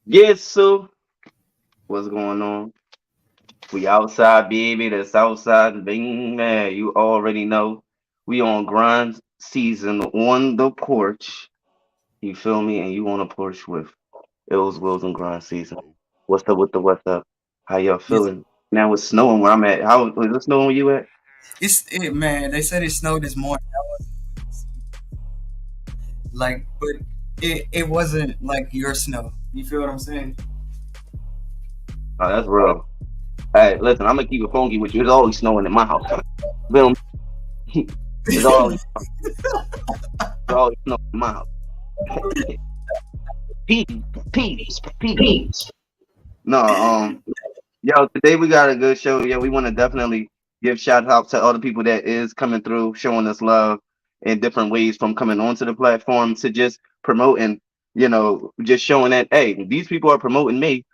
Yes, so what's going on? We outside, baby. That's outside, bing man. You already know. We on grind season on the porch. You feel me? And you on a porch with iLLzWiLLz and grind season. What's up with the what's up? How y'all Yes, feeling? Now it's snowing where I'm at. How is it snowing where you at? man. They said it snowed this morning. But it wasn't like your snow. You feel what I'm saying? Oh, that's real. Hey, listen, I'm gonna keep it funky with you. It's always snowing in my house. Feel me? It's always, it's always snowing in my house. Peace, peace, peace. No, yo, today we got a good show. Yeah, we want to definitely give shout out to all the people that is coming through, showing us love in different ways, from coming onto the platform to just promoting, just showing that, hey, these people are promoting me,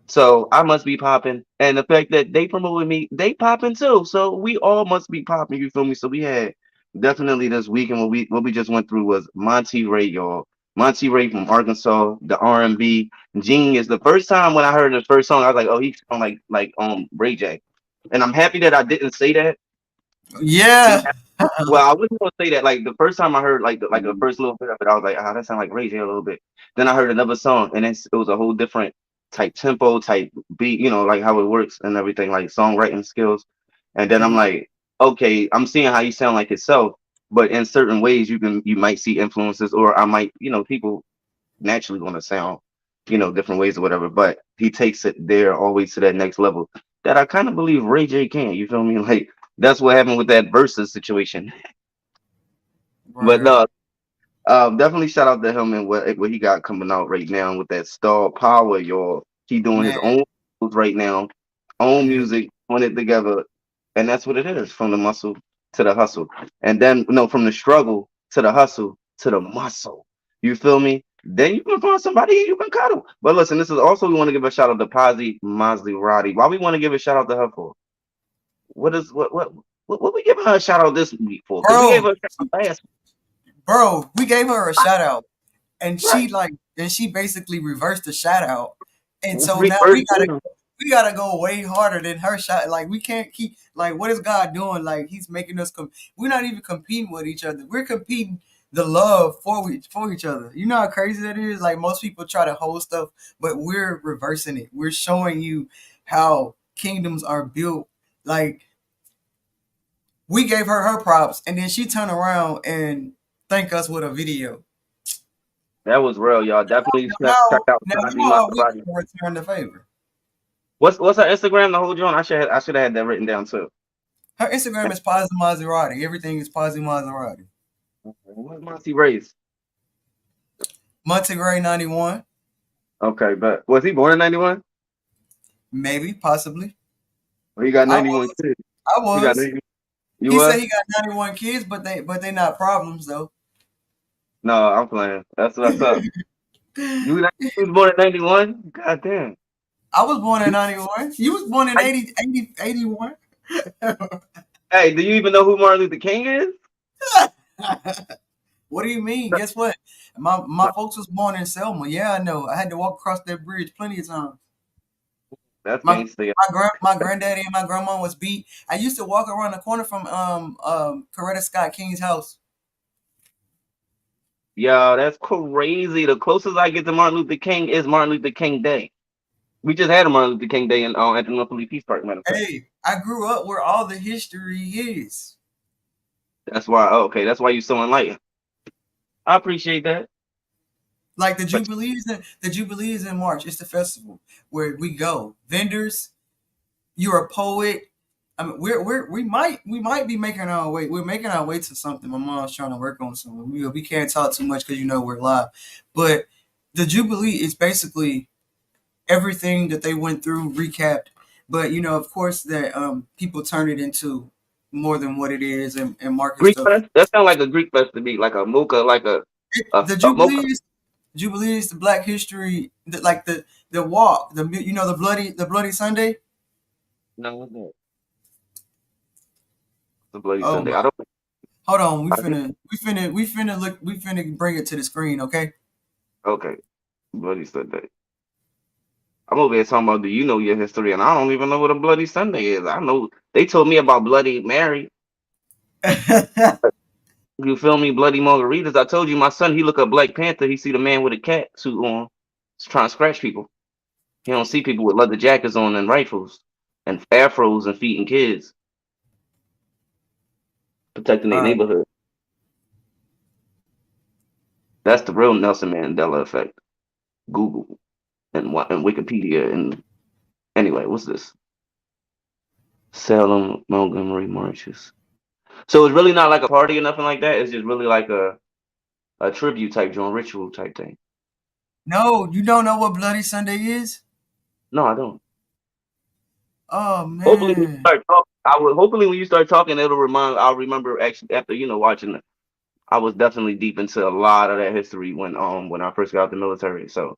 so I must be popping. And the fact that they promoted me, they popping too. So we all must be popping, you feel me? So we had definitely this weekend what we just went through was Monty Ray, y'all. Monty Ray from Arkansas, the R&B genius. The first time when I heard the first song, I was like, oh, he's on like Ray J. And I'm happy that I didn't say that. See, Yeah. well, I wasn't gonna say that. Like the first time I heard like the first little bit of it, I was like, ah, that sounds like Ray J a little bit. Then I heard another song, and it was a whole different type tempo, type beat, like how it works and everything, like songwriting skills. And then I'm Mhm. like, okay, I'm seeing how you sound like yourself, but in certain ways you might see influences, or I might, people naturally want to sound, different ways or whatever. But he takes it there always to that next level that I kind of believe Ray J can. You feel me? Like that's what happened with that versus situation. But Right. no, definitely shout out to him and what he got coming out right now with that Star Power, y'all. He doing his Man. own right now, own Yeah. music, putting it together, and that's what it is, from the muscle to the hustle, and then no, from the struggle to the hustle to the muscle. You feel me? Then you can find somebody you can cuddle. But listen, this is also, we want to give a shout out to Posy Mosley Roddy. Why we want to give a shout out to her for? What is what we giving her a shout out this week for? Because we gave Bro, her a shout out last we gave her a shout out and week. Right. she basically reversed the shout out. And so now Reverse order. we gotta go way harder than her shot. Like we can't keep like what is God doing? Like he's making us we're not even competing with each other. We're competing the love for each other. You know how crazy that is? Like most people try to hold stuff, but we're reversing it. We're showing you how kingdoms are built. Like we gave her her props and then she turned around and thanked us with a video. That was real, y'all. Definitely check out Now you Taji know how we Maserati. can return the favor. What's her Instagram? The whole joint. I should have had that written down too. Her Instagram is Positive Maserati. Everything is Positive Maserati. What's Monty Ray's? Montegray 91, Okay, but was he born in '91? maybe, possibly. Or he got I 91 was. kids? I He got was. 90. You He said was? he got 91 kids, but they not problems though. No, I'm playing. That's what's up. You was born in '91? God damn. I was born in 91. You was born in I, 81. hey, do you even know who Martin Luther King is? What do you mean? Guess what? My folks was born in Selma. Yeah, I know. I had to walk across that bridge plenty of times. That's My gangster. my granddaddy and my grandma was beat. I used to walk around the corner from Coretta Scott King's house. Yo, that's crazy. The closest I get to Martin Luther King is Martin Luther King Day. We just had a Martin Luther King Day at the North Philly Peace Park, matter of fact. Hey, I grew up where all the history is. That's why. Oh, okay, that's why you're so enlightened. I appreciate that. Like But the Jubilees in March. It's the festival where we go. Vendors, you're a poet. I mean, we might be making our way. We're making our way to something. My mom's trying to work on something. We can't talk too much because we're live. But the Jubilee is basically everything that they went through recapped. But of course, that people turn it into more than what it is and market Greek stuff. fest. That sounds like a Greek fest to me, like a mocha, like The a mocha. Jubilees, the Black History, like the walk, the bloody Sunday. No, what's that? The Bloody Oh Sunday. my! I don't. Hold on, I think, we finna bring it to the screen, okay? okay. Bloody Sunday. I'm over here talking about, do you know your history? And I don't even know what a Bloody Sunday is. I know they told me about Bloody Mary. You feel me? Bloody margaritas. I told you my son, he look up Black Panther. He see the man with a cat suit on, he's trying to scratch people. He don't see people with leather jackets on and rifles and afros and feeding kids, protecting their All right. neighborhood. That's the real Nelson Mandela effect. Google and Wikipedia and anyway, what's this? Salem Montgomery marches. So it's really not like a party or nothing like that. It's just really like a tribute type joint, ritual type thing. No, you don't know what Bloody Sunday is? No, I don't. Oh Hopefully when you man. start talking, I will. Hopefully when you start talking, it'll remind. I'll remember actually after watching it. I was definitely deep into a lot of that history when I first got out the military. So,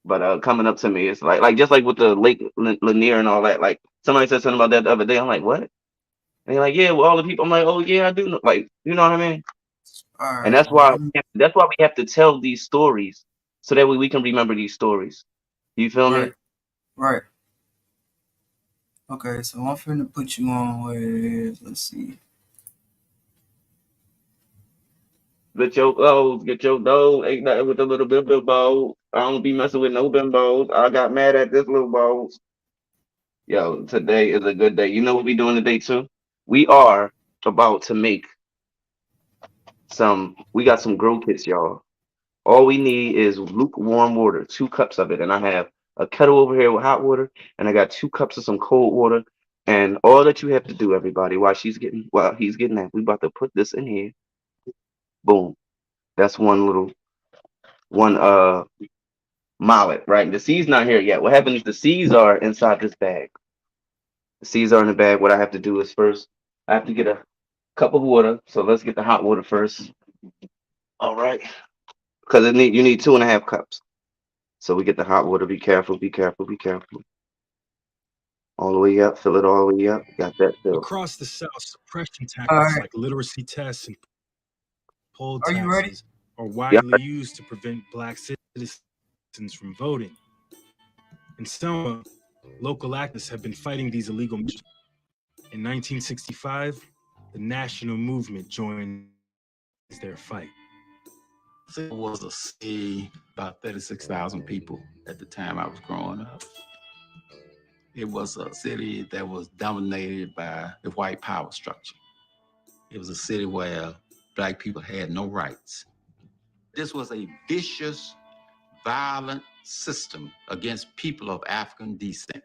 but coming up to me, it's like just like with the Lake Lanier and all that. Like somebody said something about that the other day. I'm like, what? And they're like, yeah, well, all the people. I'm like, oh yeah, I do know. Like, you know what I mean? All And right. that's why we have to tell these stories so that way we can remember these stories. You feel Right. me? Right. Okay, so I'm finna put you on with, let's see. Get your dough. Ain't nothing with the little bimbo. I don't be messing with no bimbos. I got mad at this little bow. Yo, today is a good day. You know what we doing today too? We are about to make we got some grow kits, y'all. All we need is lukewarm water, 2 cups of it. And I have a kettle over here with hot water, and I got 2 cups of some cold water. And all that you have to do, everybody, while he's getting that, we about to put this in here. Boom. That's one mallet, right? The seeds not here yet. What happens? The seeds are inside this bag. The seeds are in the bag. What I have to do is first, I have to get a cup of water. So let's get the hot water first. All right, because you need 2.5 cups. So we get the hot water. Be careful. Be careful. Be careful. All the way up. Fill it all the way up. Got that filled. Across the South, suppression All tactics right. like literacy tests and poll Are you ready? taxes are Yeah. widely used to prevent black citizens from voting. In Selma, local activists have been fighting these illegal measures. In 1965, the national movement joined their fight. It was a city, about 36,000 people at the time I was growing up. It was a city that was dominated by the white power structure. It was a city where black people had no rights. This was a vicious, violent system against people of African descent.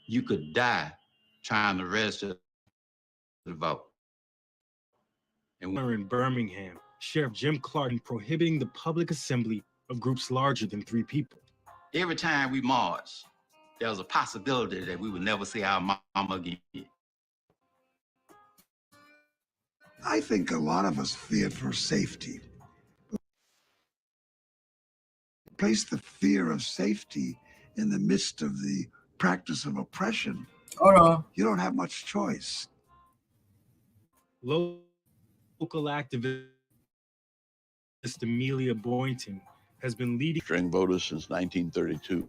You could die trying to register to vote. And in Birmingham, Sheriff Jim Clark prohibiting the public assembly of groups larger than 3 people. Every time we marched, there was a possibility that we would never see our mama again. I think a lot of us fear for safety. Place the fear of safety in the midst of the practice of oppression. Hold on. You don't have much choice. Local activist Amelia Boynton has been leading string voters since 1932.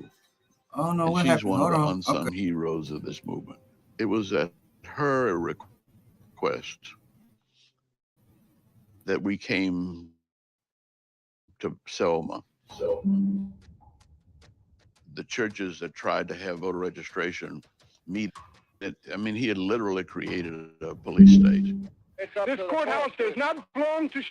I don't know And what she's happened. one Hold of the on. unsung Okay. heroes of this movement. It was at her request that we came to Selma. The churches that tried to have voter registration meet. I mean, he had literally created a police state. This courthouse does not belong to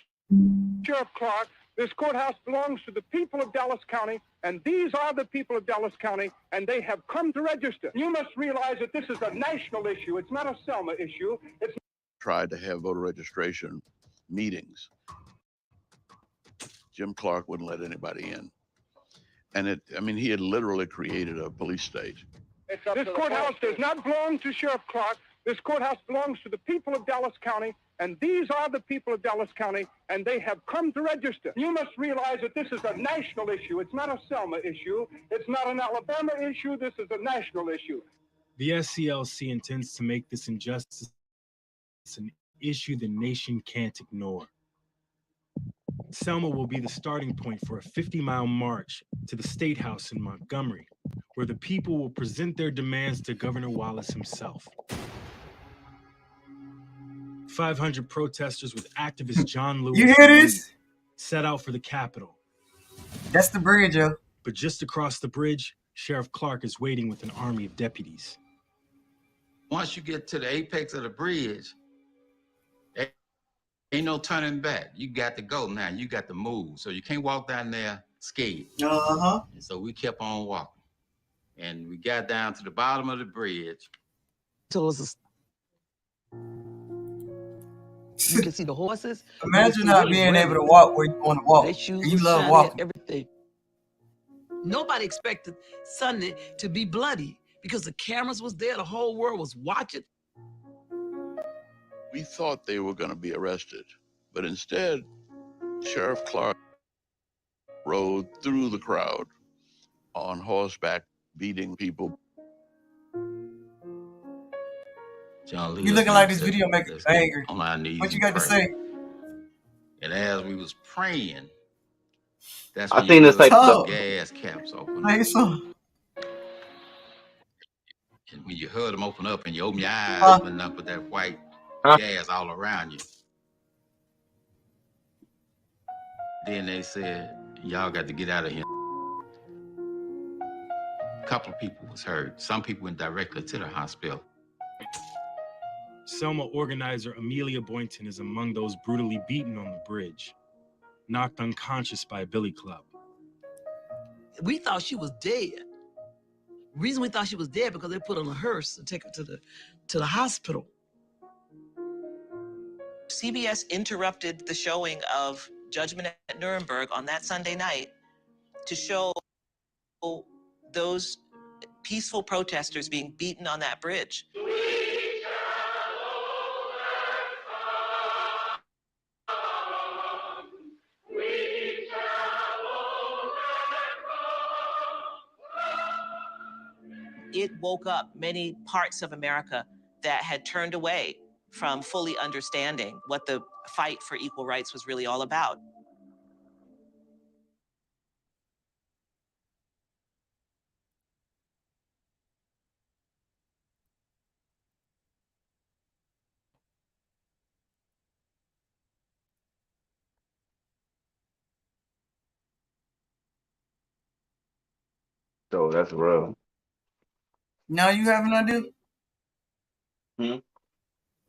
Sheriff Clark. This courthouse belongs to the people of Dallas County, and these are the people of Dallas County, and they have come to register. You must realize that this is a national issue. It's not a Selma issue. It's Tried to have voter registration meetings. Jim Clark wouldn't let anybody in. And he had literally created a police state. This courthouse does not belong to Sheriff Clark. This courthouse belongs to the people of Dallas County, and these are the people of Dallas County, and they have come to register. You must realize that this is a national issue. It's not a Selma issue. It's not an Alabama issue. This is a national issue. The SCLC intends to make this injustice an issue the nation can't ignore. Selma will be the starting point for a 50-mile march to the State House in Montgomery, where the people will present their demands to Governor Wallace himself. 500 protesters with activist John Lewis You hear this? set out for the Capitol. That's the bridge, yo. But just across the bridge, Sheriff Clark is waiting with an army of deputies. Once you get to the apex of the bridge, ain't no turning back. You got to go now. You got to move. So you can't walk down there scared. Uh-huh. And so we kept on walking. And we got down to the bottom of the bridge. Till it's you can see the horses. Imagine not being able to walk where you want to walk. Their shoes You were love shiny, walking. everything. Nobody expected Sunday to be bloody because the cameras was there, the whole world was watching. We thought they were going to be arrested, but instead, Sheriff Clark rode through the crowd on horseback, beating people. John Lewis You looking like this said, video maker "Let's get banger. on our knees What you and got to pray." say? And as we was praying, that's I when seen you this like Oh. gas caps open. Play some. And when you heard them open up and you open your eyes, Huh? opening up with that white Huh? gas all around you. Then they said, y'all got to get out of here. A couple of people was hurt. Some people went directly to the hospital. Selma organizer Amelia Boynton is among those brutally beaten on the bridge, knocked unconscious by a billy club. We thought she was dead. The reason we thought she was dead because they put her on a hearse and take her to the hospital. CBS interrupted the showing of Judgment at Nuremberg on that Sunday night to show those peaceful protesters being beaten on that bridge. It woke up many parts of America that had turned away from fully understanding what the fight for equal rights was really all about. so that's real. Now you have an idea?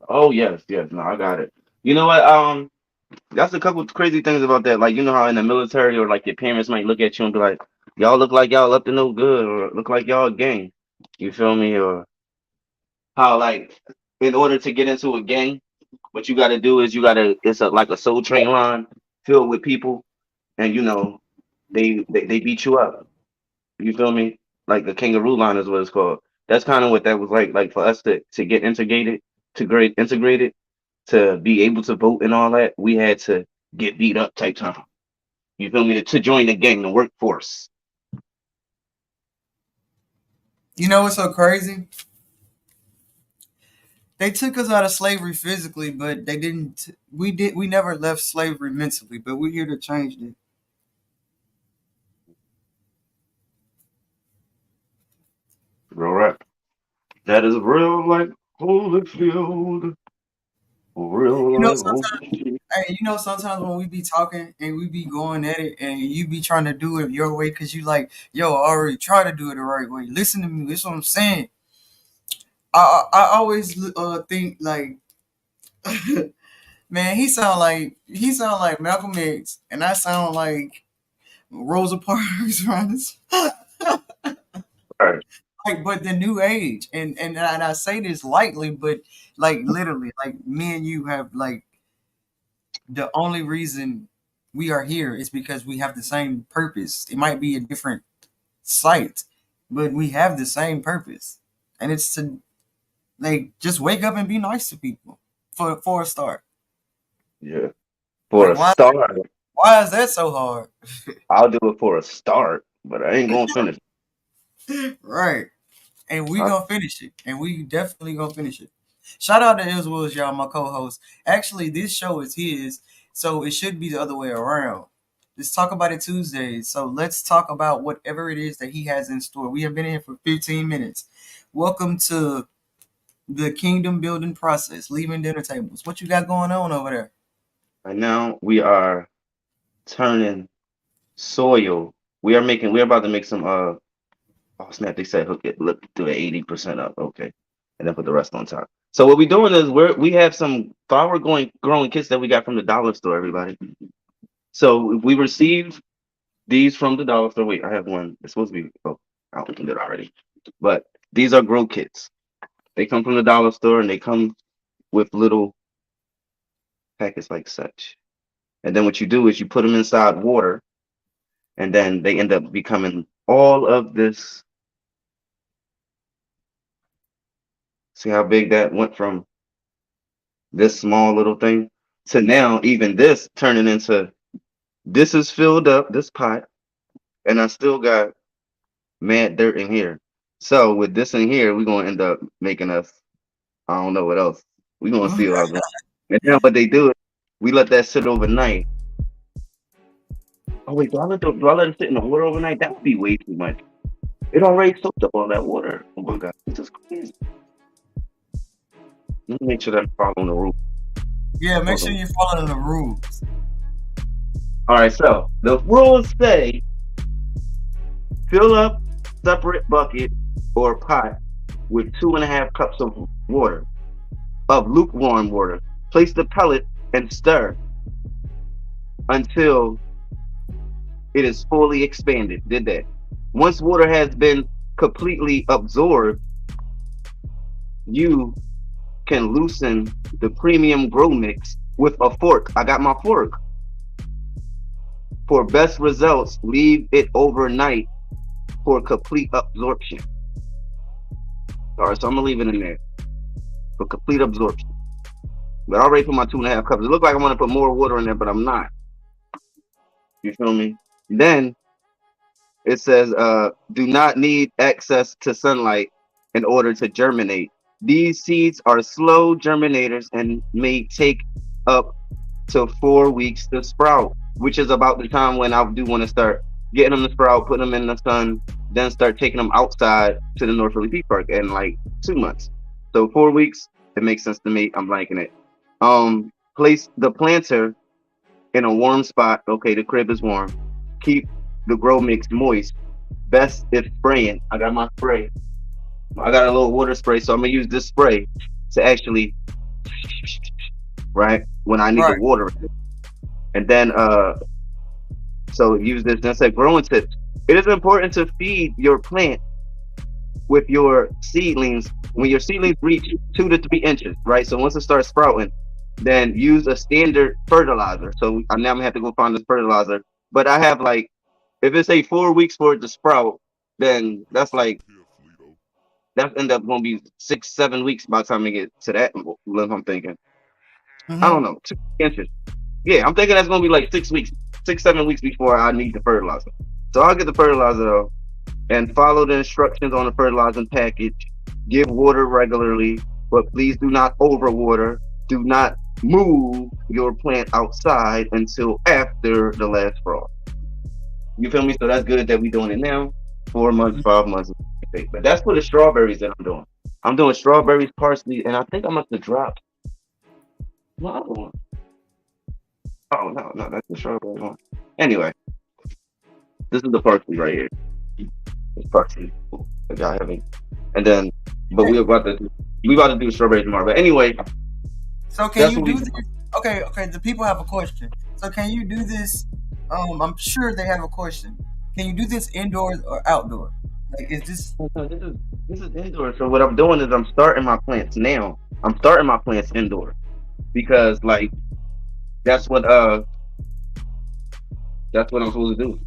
Oh yes, yes. No, I got it. You know what? That's a couple crazy things about that. Like, you know how in the military or like your parents might look at you and be like, y'all look like y'all up to no good, or look like y'all a gang. You feel me? Or how like in order to get into a gang, what you gotta do is it's like a soul train line filled with people, and you know, they beat you up. You feel me? Like the kangaroo line is what it's called. That's kind of what that was like for us to get integrated, integrated, to be able to vote and all that, we had to get beat up type time. You feel me? To join the gang, the workforce. You know what's so crazy? They took us out of slavery physically, but they didn't. We never left slavery mentally, but we're here to change it. Real rap. That is real like Holyfield. Real You know, like sometimes, Holyfield. hey, you know, sometimes when we be talking and we be going at it, and you be trying to do it your way, cause you like, yo, I already try to do it the right way. Listen to me. That's what I'm saying. I always think like, man, he sound like Malcolm X, and I sound like Rosa Parks around this. Right. Like, but the new age, and I say this lightly, but like literally, like me and you have like the only reason we are here is because we have the same purpose. It might be a different site, but we have the same purpose, and it's to like just wake up and be nice to people for a start. Yeah. For Like a start, why is that so hard? I'll do it for a start, but I ain't gonna finish. Right. And we I- gonna finish it. And we definitely gonna finish it. Shout out to iLLzWiLLz, y'all, my co-host. Actually, this show is his, so it should be the other way around. Let's talk about it Tuesdays. So let's talk about whatever it is that he has in store. We have been in here for 15 minutes. Welcome to the kingdom building process, leaving dinner tables. What you got going on over there? Right now we are turning soil. We're about to make some oh snap, they said hook it, look, do it 80% up. Okay. And then put the rest on top. So what we're doing is we have some flower growing kits that we got from the dollar store, everybody. So we received these from the dollar store. Wait, I have one. It's supposed to be, oh, I opened it already. But these are grow kits. They come from the dollar store and they come with little packets like such. And then what you do is you put them inside water, and then they end up becoming all of this. See how big that went from this small little thing to now even this turning into, this is filled up, this pot, and I still got mad dirt in here. So with this in here, we're gonna end up making us, I don't know what else. We're gonna see what I'm. And then what they do is we let that sit overnight. Oh wait, do I let it sit in the water overnight? That would be way too much. It already soaked up all that water. Oh my god, this is crazy. Let me make sure that I'm following the rules. Yeah, make sure you're following the rules. All right, so the rules say fill up separate bucket or pot with 2.5 cups of water, of lukewarm water. Place the pellet and stir until it is fully expanded. Did that. Once water has been completely absorbed, you can loosen the premium grow mix with a fork. I got my fork. For best results, leave it overnight for complete absorption. All right, so I'm gonna leave it in there for complete absorption. But I already put my 2.5 cups. It looks like I want to put more water in there, but I'm not. You feel me? Then it says, do not need access to sunlight in order to germinate. These seeds are slow germinators and may take up to 4 weeks to sprout, which is about the time when I do want to start getting them to sprout, putting them in the sun, then start taking them outside to the North Philly Pea Park in like 2 months. So 4 weeks, it makes sense to me. I'm liking it. Place the planter in a warm spot. Okay, the crib is warm. Keep the grow mix moist. Best if spraying. I got my spray. I got a little water spray, so I'm gonna use this spray to actually, right, when I need the water. And then so use this. Then say growing tips. It is important to feed your plant with your seedlings when your seedlings reach 2 to 3 inches, right? So once it starts sprouting, then use a standard fertilizer. So now I'm gonna have to go find this fertilizer. But I have like, if it's 4 weeks for it to sprout, then that's like, that end up gonna be 6-7 weeks by the time I get to that. I'm thinking, I don't know, 2 inches. Yeah, I'm thinking that's gonna be like 6 weeks, 6-7 weeks before I need the fertilizer. So I'll get the fertilizer though, and follow the instructions on the fertilizer package. Give water regularly, but please do not overwater. Do not move your plant outside until after the last frost. You feel me? So that's good that we're doing it now. 4 months, 5 months. But that's for the strawberries that I'm doing. I'm doing strawberries, parsley, and I think I must have dropped my other one. Oh no, that's the strawberry one. Anyway, this is the parsley right here. It's parsley. If y'all haven't. And then, but we're about to do strawberries tomorrow. But anyway. So can you do this? Okay. The people have a question. So can you do this? I'm sure they have a question. Can you do this indoors or outdoor? Like, is this? This is indoor. So what I'm doing is I'm starting my plants now. I'm starting my plants indoor because like that's what I'm supposed to do.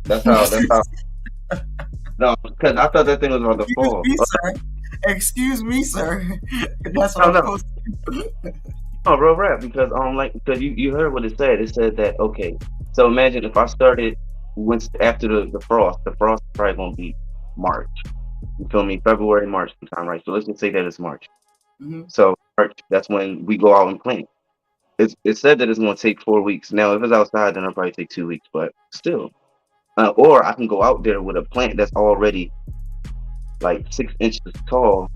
That's how. No, because I thought that thing was about to fall. Excuse me, sir. That's what I'm supposed to do. No, real rap, because because you heard what it said. It said that, okay, so imagine if I started after the frost is probably gonna be March. You feel me? February, March sometime, right? So let's just say that it's March. So March, that's when we go out and plant. It's said that it's going to take 4 weeks. Now, if it's outside, then it'll probably take 2 weeks. But still, or I can go out there with a plant that's already like 6 inches tall,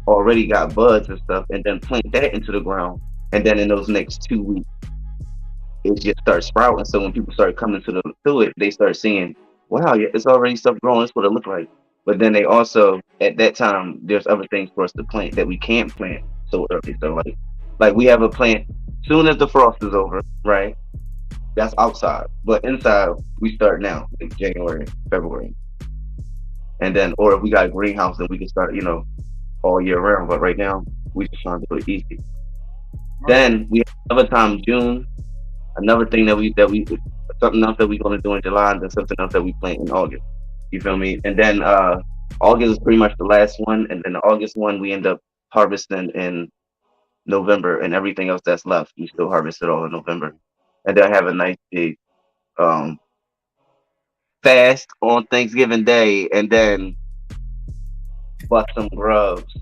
already got buds and stuff, and then plant that into the ground. And then in those next 2 weeks, it just starts sprouting. So when people start coming to it, they start seeing, wow, yeah, it's already stuff growing. That's what it looks like. But then they also, at that time, there's other things for us to plant that we can't plant so early. So like we have a plant soon as the frost is over, right? That's outside. But inside, we start now, like January, February. And then, or if we got a greenhouse, then we can start, all year round. But right now, we just trying to do it easy. Then we have another time, June. Another thing that we something else that we're gonna do in July, and then something else that we plant in August. You feel me? And then August is pretty much the last one, and then the August one we end up harvesting in November, and everything else that's left we still harvest it all in November. And then have a nice big fast on Thanksgiving Day, and then bust some grubs,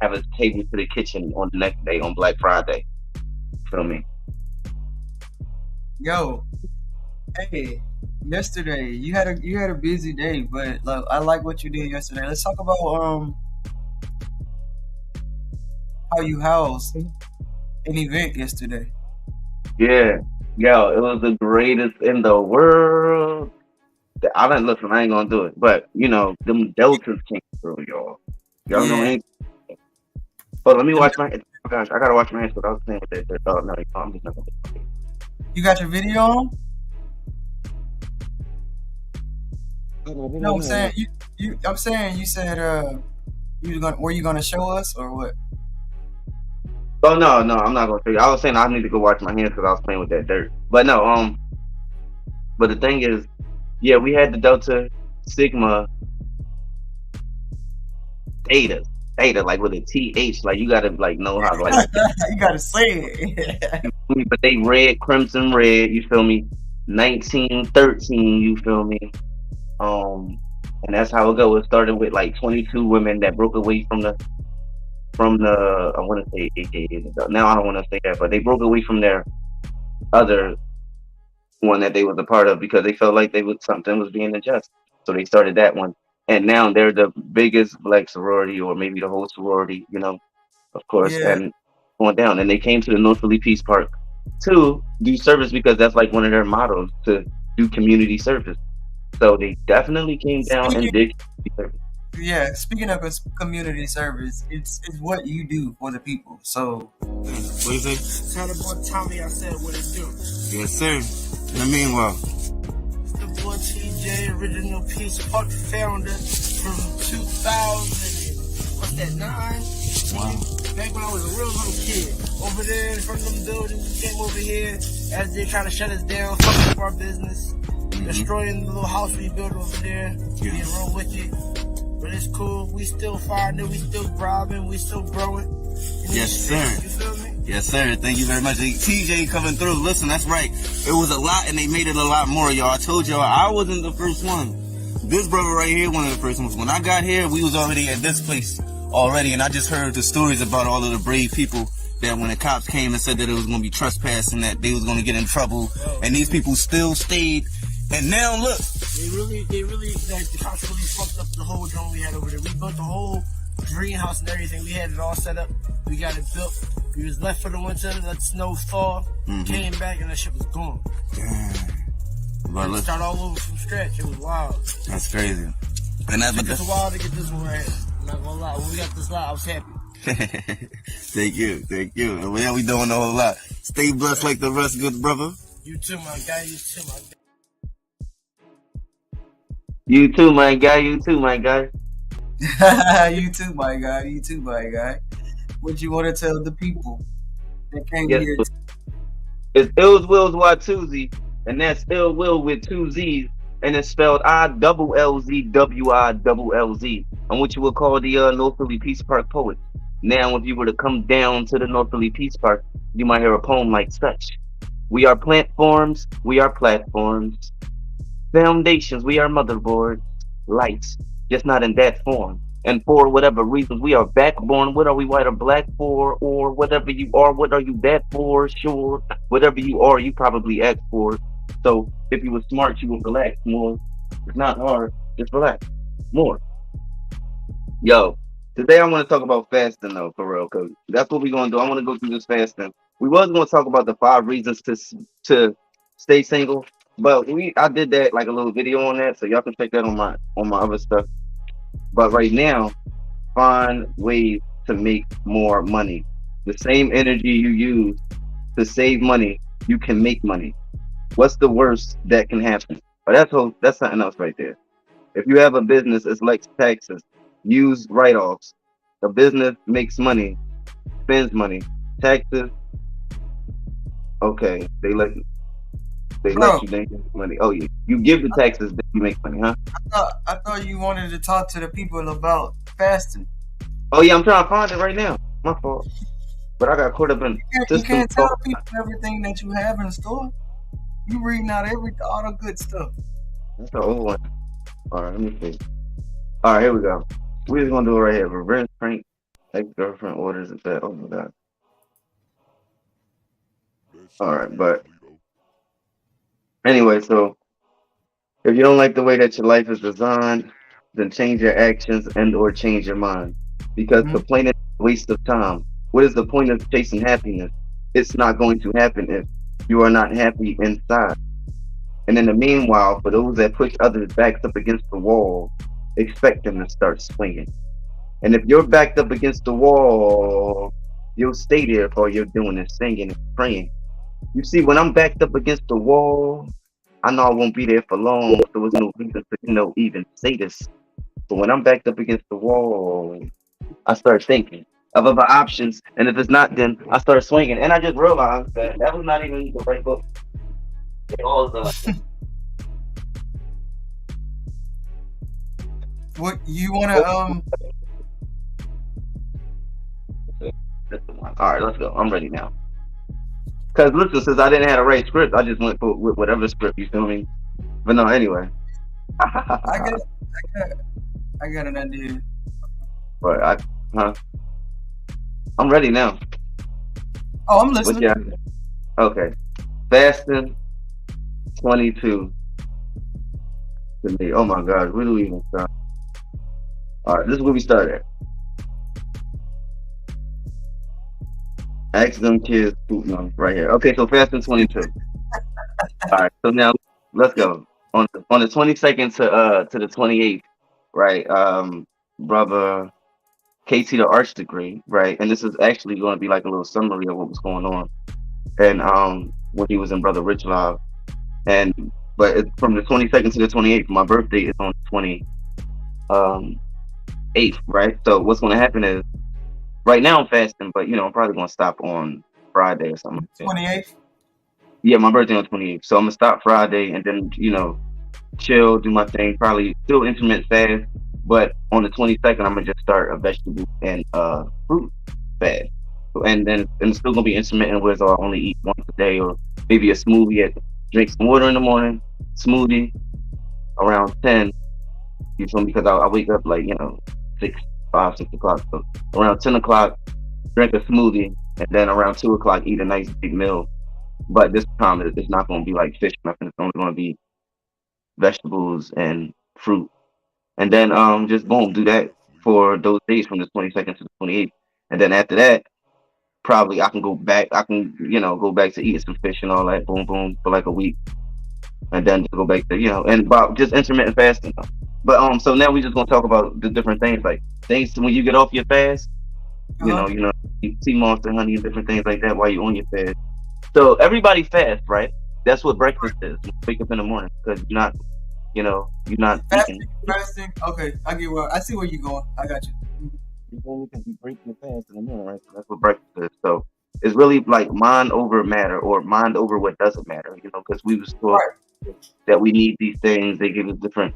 have a table to the kitchen on the next day on Black Friday. Feel me? Yo, hey, yesterday you had a busy day, but like I like what you did yesterday. Let's talk about how you housed an event yesterday. Yeah, yo, it was the greatest in the world. I didn't listen. I ain't gonna do it, but them deltas came through, y'all. Y'all know Yeah. ain't. But let me watch my. Oh gosh, I gotta watch my hands because I was playing with that. Oh no, I'm just not gonna. You got your video on? No, I'm saying I'm saying you said were you gonna show us or what? Oh no, I'm not gonna show you. I was saying I need to go wash my hands because I was playing with that dirt. But no, but the thing is, yeah, we had the Delta Sigma Theta, like with a TH, like you gotta like know how to like. You gotta say it. But they red, crimson red. You feel me? 1913. You feel me? And that's how it goes. It started with like 22 women that broke away from the I want to say AKA. Now I don't want to say that, but they broke away from their other one that they was a part of because they felt like something was being unjust. So they started that one, and now they're the biggest black sorority, or maybe the whole sorority. Of course, Yeah. and going down. And they came to the North Philly Peace Park to do service because that's like one of their mottos, to do community service. So they definitely came down and did community service. Yeah, speaking of community service, it's what you do for the people. So What do you say? Tell the boy Tommy I said what it do. Yes, sir. In the meanwhile, It's the boy TJ, original Peace Park founder from 2000. What's that, 9? wow. Back when I was a real little kid. Over there in front of them buildings, we came over here as they're trying to shut us down, fucking up our business, destroying the little house we built over there, being real wicked. But it's cool. We still fighting, we still thriving, we still growing. Yes, sir. You feel me? Yes, sir. Thank you very much. TJ coming through. Listen, that's right. It was a lot, and they made it a lot more, y'all. I told y'all I wasn't the first one. This brother right here, one of the first ones. When I got here, we was already at this place already, and I just heard the stories about all of the brave people that when the cops came and said that it was going to be trespassing, that they was going to get in trouble, and these people still stayed. And now look, They really, like, the cops really fucked up the whole drone we had over there. We built the whole greenhouse and everything. We had it all set up. We got it built. We was left for the winter, let the snow fall. Came back and that shit was gone. but We look, start all over from scratch. It was wild. that's crazy. And that's It took us a while to get this one right here. I'm not gonna lie. When we got this lot, I was happy. Thank you. And yeah, we doing a whole lot. Stay blessed like the rest, good brother. You too, my guy. You too, my guy. You too, my guy. You too, my guy. you too, my guy. You too, my guy. What you want to tell the people that came Yes, here? it's iLLzWiLLz Watu'z, and that's ill will with 2 Z's, and it's spelled iLLzWiLLZ. I'm what you would call the North Philly Peace Park poet. Now, if you were to come down to the North Philly Peace Park, you might hear a poem like such: we are platforms, we are platforms, foundations, we are motherboards, lights, just not in that form. And for whatever reason, we are backborn. What are we white or black for? Or whatever you are, what are you that for? Sure. Whatever you are, you probably act for. So if you were smart, you would relax more. It's not hard. Just relax more. Yo, today I want to talk about fasting though, for real, because that's what we're gonna do. I want to go through this fasting. We was gonna talk about the 5 reasons to stay single, but I did that like a little video on that, so y'all can check that on my other stuff. But right now, find ways to make more money. The same energy you use to save money, you can make money. What's the worst that can happen? But that's something else right there. If you have a business, it's like taxes. Use write-offs. A business makes money, spends money. Taxes, okay, they Bro, let you make money. Oh yeah, you give the taxes, then you make money, huh? I thought you wanted to talk to the people about fasting. Oh yeah, I'm trying to find it right now. My fault, but I got caught up in You system. can't tell people everything that you have in store. You reading out all the good stuff. That's the old one. All right, let me see. All right, here we go. We're just gonna do it right here. Revenge prank. Ex-girlfriend orders a bed. Oh my god. All right, but anyway, so if you don't like the way that your life is designed, then change your actions and/or change your mind. Because complaining is a waste of time. What is the point of chasing happiness? It's not going to happen if you are not happy inside. And in the meanwhile, for those that push others backs up against the wall, expect them to start swinging. And if you're backed up against the wall, you'll stay there if all you're doing is singing and praying. You see, when I'm backed up against the wall, I know I won't be there for long. There was no reason to, even say this. But when I'm backed up against the wall, I start thinking of other options. And if it's not, then I start swinging. And I just realized that was not even the right book. It all What you wanna All right, let's go. I'm ready now. Cause listen, since I didn't have a right script, I just went with whatever script, you feel me? But no, anyway. I got an idea. But I'm ready now. Oh, I'm listening. Okay. Fasting 22 to me. Oh my God, where do we even start? All right, this is where we start at. Ask them kids. No, right here. Okay, so fasting 22. All right, so now let's go on the 22nd to the 28th, right? Brother KT the Arch degree, right? And this is actually going to be like a little summary of what was going on, and when he was in Brother Rich Live, but it's from the 22nd to the 28th. My birthday is on the 28th, right? So what's going to happen is, right now I'm fasting, but I'm probably going to stop on Friday or something. 28th. Yeah, my birthday on 28th, so I'm gonna stop Friday and then chill, do my thing, probably still intermittent fast, but on the 22nd I'm gonna just start a vegetable and fruit fast. So, and then it's still gonna be intermittent, where I'll only eat once a day, or maybe a smoothie. Drink some water in the morning, smoothie around 10. You feel me? Because I wake up like 6 o'clock. So around 10 o'clock, drink a smoothie, and then around 2 o'clock eat a nice big meal. But this time it's not going to be like fish, nothing. It's only going to be vegetables and fruit. And then just boom, do that for those days from the 22nd to the 28th. And then after that, probably I can go back. I can go back to eating some fish and all that. Boom, boom, for like a week, and then just go back to and about just intermittent fasting. But so now we just gonna talk about the different things, like things when you get off your fast. Sea moss and honey and different things like that while you're on your fast. So everybody fasts, right? That's what breakfast is. You wake up in the morning because you're not fasting, eating. fasting. Okay, I see where you're going. I got you. You break your fast in the morning, right? So that's what breakfast is. So it's really like mind over matter, or mind over what doesn't matter. Because we was taught that we need these things. They give us different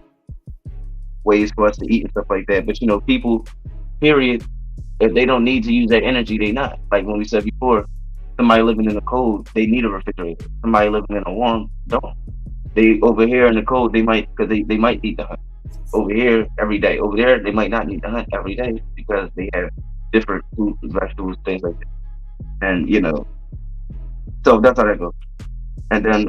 ways for us to eat and stuff like that. But people, period, if they don't need to use that energy, they not. Like when we said before, somebody living in the cold, they need a refrigerator. Somebody living in a warm, don't. They over here in the cold, they might, because they might eat the honey. over here every day. Over there, they might not need to hunt every day because they have different fruits, vegetables, things like that. And so that's how that goes. And then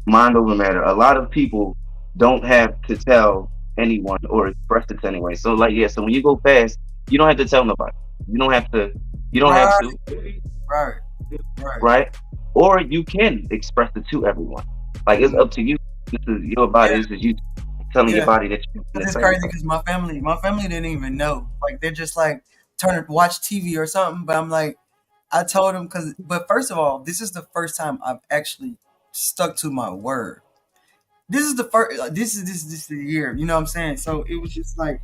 mind over matter. A lot of people don't have to tell anyone or express it to anyone. So like so when you go fast, you don't have to tell nobody. You don't have to. You don't have to. Right. Right. Or you can express it to everyone. Like it's up to you. This is your body. This is you telling your body that you. It's crazy because my family didn't even know. Like they're just like watch TV or something. But I'm like, I told them but first of all, this is the first time I've actually stuck to my word. This is the first. This is the year. You know what I'm saying? So it was just like,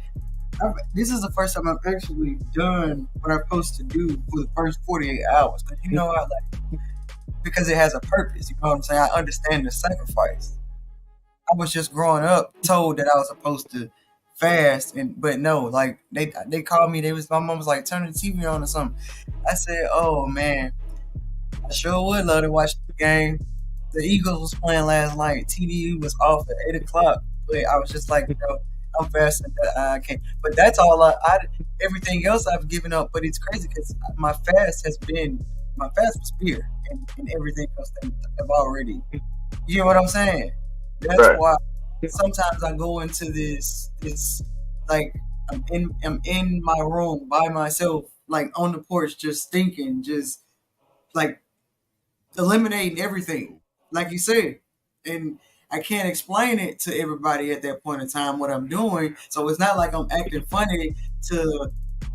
this is the first time I've actually done what I'm supposed to do for the first 48 hours. Because because it has a purpose. You know what I'm saying? I understand the sacrifice. I was just growing up told that I was supposed to fast, but no, like they called me. My mom was like, turn the TV on or something. I said, oh man, I sure would love to watch the game. The Eagles was playing last night. TV was off at 8 o'clock, but I was just like, I'm fasting. I can't. But that's all. Everything else I've given up. But it's crazy because my fast was beer and everything else that I've already. You know what I'm saying? That's why sometimes I go into this like I'm in my room by myself, like on the porch, just thinking, just like eliminating everything, like you said, and I can't explain it to everybody at that point in time what I'm doing. So it's not like I'm acting funny to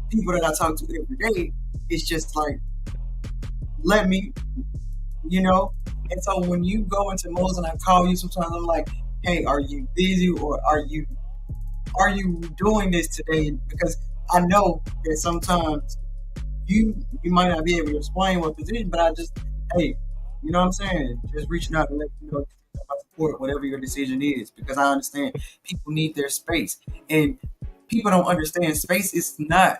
people that I talk to every day. It's just like, let me, And so when you go into modes and I call you, sometimes I'm like, hey, are you busy or are you doing this today? Because I know that sometimes you might not be able to explain what position, but I just, hey, you know what I'm saying? Just reaching out to let you know I support whatever your decision is, because I understand people need their space. And people don't understand space is not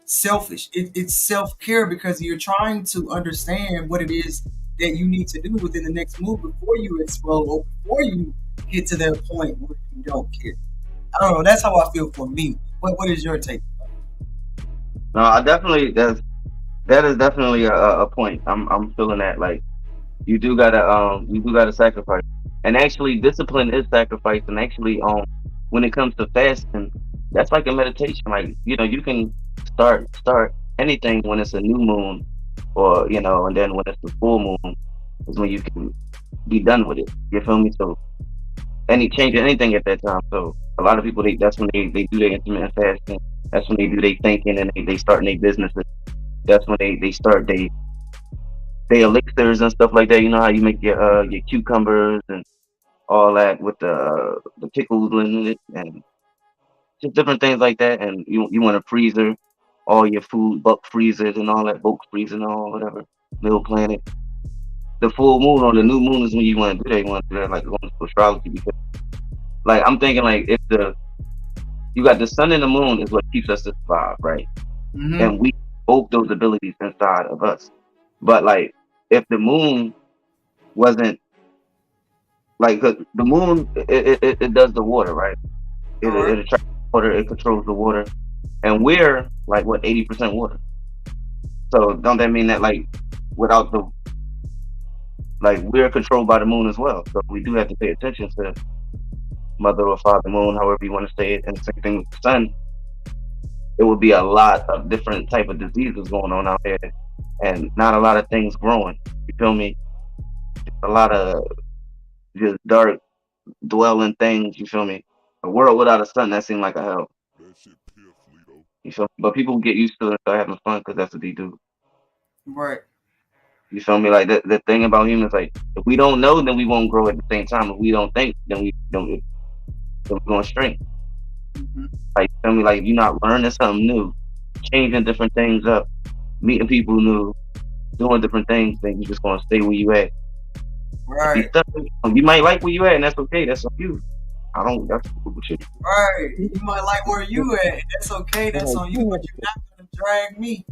selfish. It's self-care, because you're trying to understand what it is that you need to do within the next move before you explode or before you get to that point where you don't care. I don't know. That's how I feel for me. What is your take? No, I definitely that is definitely a point. I'm feeling that, like, you do gotta sacrifice. And actually discipline is sacrifice. And actually when it comes to fasting, that's like a meditation. Like, you can start anything when it's a new moon, or and then when it's the full moon is when you can be done with it. You feel me? So changing anything at that time. So a lot of people, that's when they do their intermittent fasting. That's when they do their thinking, and they start their businesses. That's when they start they elixirs and stuff like that. You know how you make your cucumbers and all that with the pickles in it, and just different things like that. And you want to freezer all your food, bulk freezers and all that, bulk freezer and all whatever, Mill Planet. The full moon or the new moon is when you want to do that. You want to do that, like, going to astrology, because, like, I'm thinking, like, if you got the sun and the moon is what keeps us to survive, right? Mm-hmm. And we both those abilities inside of us. But, like, if the moon wasn't, like, the moon, it does the water, right? It attracts water, it controls the water, and we're like, what, 80% water. So don't that mean that, like, without the, like, we're controlled by the moon as well? So we do have to pay attention to Mother or Father Moon, however you want to say it. And the same thing with the sun. It would be a lot of different type of diseases going on out there, and not a lot of things growing. You feel me? A lot of just dark dwelling things. You feel me? A world without a sun, that seemed like a hell. You feel me? But people get used to it and start having fun, because that's what they do. Right. You feel me? Like, the thing about humans, like, if we don't know, then we won't grow at the same time. If we don't think, then we're going straight. Mm-hmm. Like, you feel me? Like, you're not learning something new, changing different things up, meeting people new, doing different things, then you're just gonna stay where you at. Right. You might like where you at, and that's okay. That's on you. That's cool with you. Right. You might like where you at, and that's okay. That's on you, but you're not gonna drag me.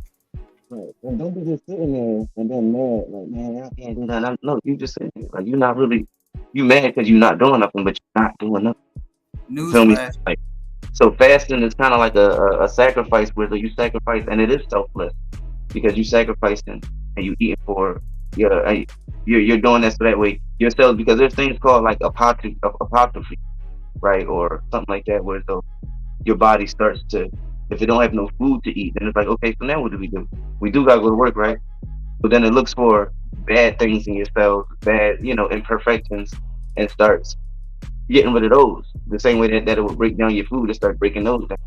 Right. And don't be just sitting there and then mad, like, man, I can't do that. No, you just sitting there. Like, you're not really, you mad because you're not doing nothing, but you're not doing nothing. Feel me? Newsflash. Like, so fasting is kind of like a sacrifice where you sacrifice, and it is selfless because you sacrificing and you eating for your you're doing this so that way yourself, because there's things called like apocryphy, right, or something like that, where so your body starts to, if it don't have no food to eat, then it's like, okay, so now what do? We do gotta go to work, right? But then it looks for bad things in your cells, bad, imperfections, and starts getting rid of those. The same way that it would break down your food, it starts breaking those down.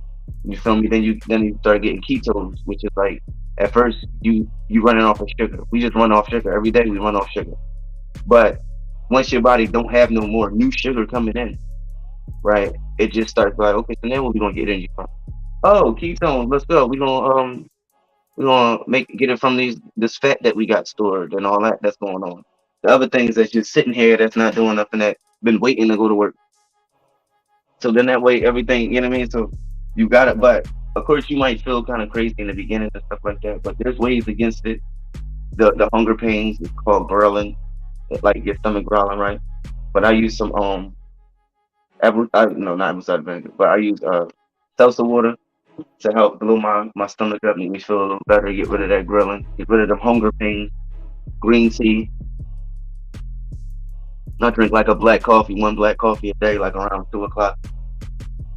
You feel me? Then you start getting ketones, which is like at first you running off of sugar. We just run off sugar every day. We run off sugar, but once your body don't have no more new sugar coming in, right? It just starts like, okay, so now what we gonna get energy from? Oh, ketones. Let's go. We gonna get it from this fat that we got stored and all that's going on. The other things that's just sitting here that's not doing nothing, that been waiting to go to work. So then that way everything, you know what I mean? So you got it, but of course you might feel kind of crazy in the beginning and stuff like that. But there's ways against it. The hunger pains is called growling, like your stomach growling, right? But I use some no, not apple cider vinegar, but I use seltzer water to help blow my stomach up, make me feel a little better, get rid of that grilling, get rid of the hunger pains. Green tea. I drink like one black coffee a day, like around 2 o'clock.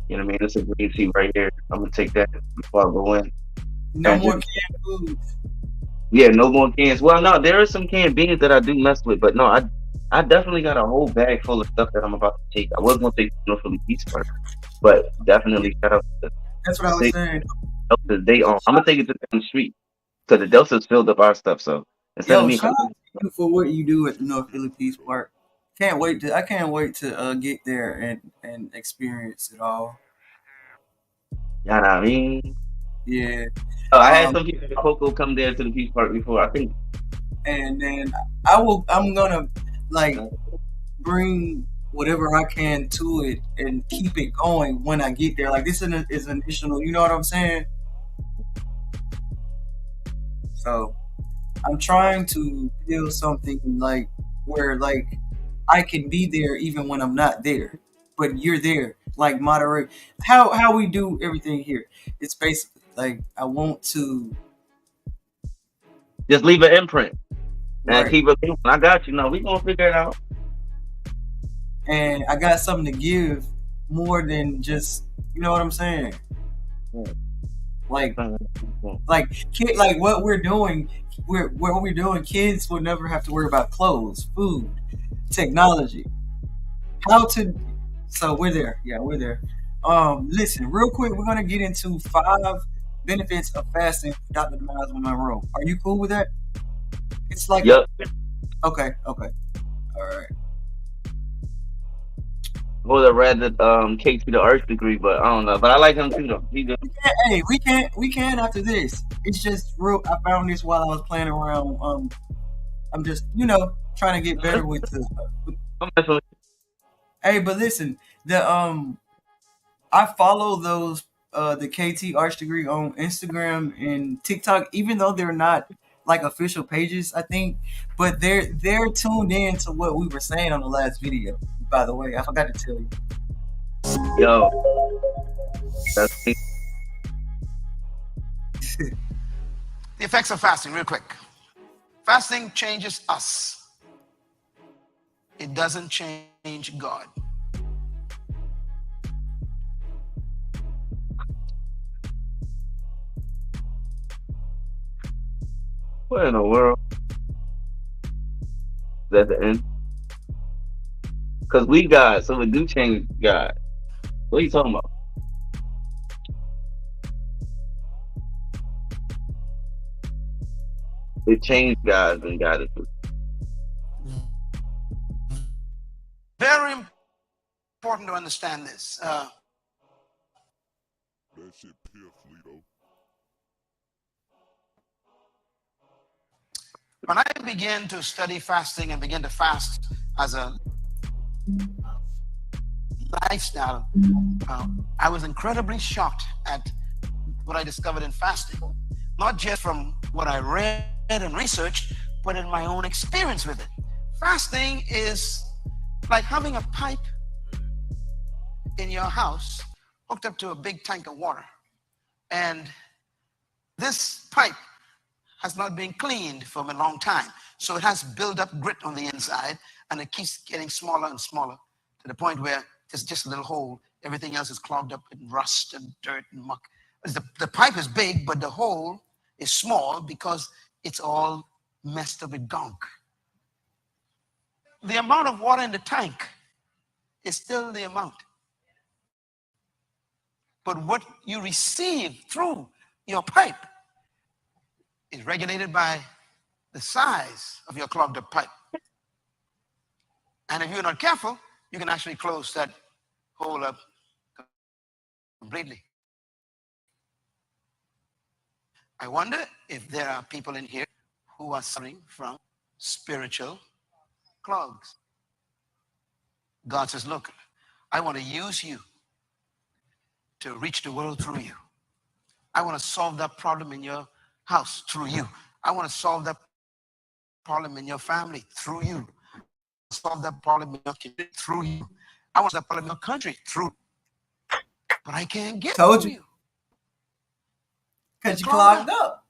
You know what I mean? It's a green tea right here. I'm gonna take that before I go in. No more canned food. Yeah, no more cans. Well, no, there are some canned beans that I do mess with, but no, I definitely got a whole bag full of stuff that I'm about to take. I was gonna take no Philly Peace first, but definitely shout out to That's what I was saying. I'm gonna take it to down the street because the Delta's filled up our stuff. So instead of me, shout out to you for what you do at the North Philly Peace Park. I can't wait to get there and experience it all. You know what I mean? Yeah. I had some people at Coco come there to the Peace Park before, I think. And then I'm gonna like bring whatever I can to it and keep it going when I get there. Like this is an additional, you know what I'm saying? So I'm trying to build something like where like I can be there even when I'm not there, but you're there. Like moderate how we do everything here. It's basically like I want to just leave an imprint and right. keep it moving. I got you. No, we gonna figure it out. And I got something to give more than just, you know what I'm saying? Like what we're doing, kids will never have to worry about clothes, food, technology, so we're there. Yeah, we're there. Listen, real quick, we're gonna get into 5 benefits of fasting with Dr. Miles Monroe. Are you cool with that? It's like yep. Okay. All right. Would have rather KT the arts degree, but I don't know. But I like him too though. He good. We can after this. It's just real. I found this while I was playing around. I'm just trying to get better with the. Hey, but listen, I follow those the KT Arts degree on Instagram and TikTok, even though they're not like official pages, I think, but they're tuned in to what we were saying on the last video. By the way, I forgot to tell you. Yo, that's the effects of fasting, real quick. Fasting changes us. It doesn't change God. What in the world? Is that the end? Because we God, so we do change God. What are you talking about? It changed God and God is very important to understand this. That shit pitifully though. When I began to study fasting and began to fast as a lifestyle, I was incredibly shocked at what I discovered in fasting. Not just from what I read and researched, but in my own experience with it. Fasting is like having a pipe in your house hooked up to a big tank of water, and this pipe has not been cleaned for a long time, so it has built up grit on the inside, and it keeps getting smaller and smaller to the point where there's just a little hole. Everything else is clogged up with rust and dirt and muck. The pipe is big, but the hole is small because it's all messed up with gunk. The amount of water in the tank is still the amount. But what you receive through your pipe is regulated by the size of your clogged up pipe. And if you're not careful, you can actually close that hole up completely. I wonder if there are people in here who are suffering from spiritual clogs. God says, look, I want to use you to reach the world through you. I want to solve that problem in your house through you. I want to solve that problem in your family through you. Solve that problem in your community through you. I want that problem in your country through. But I can't get Told to you. you. Because you clogged up.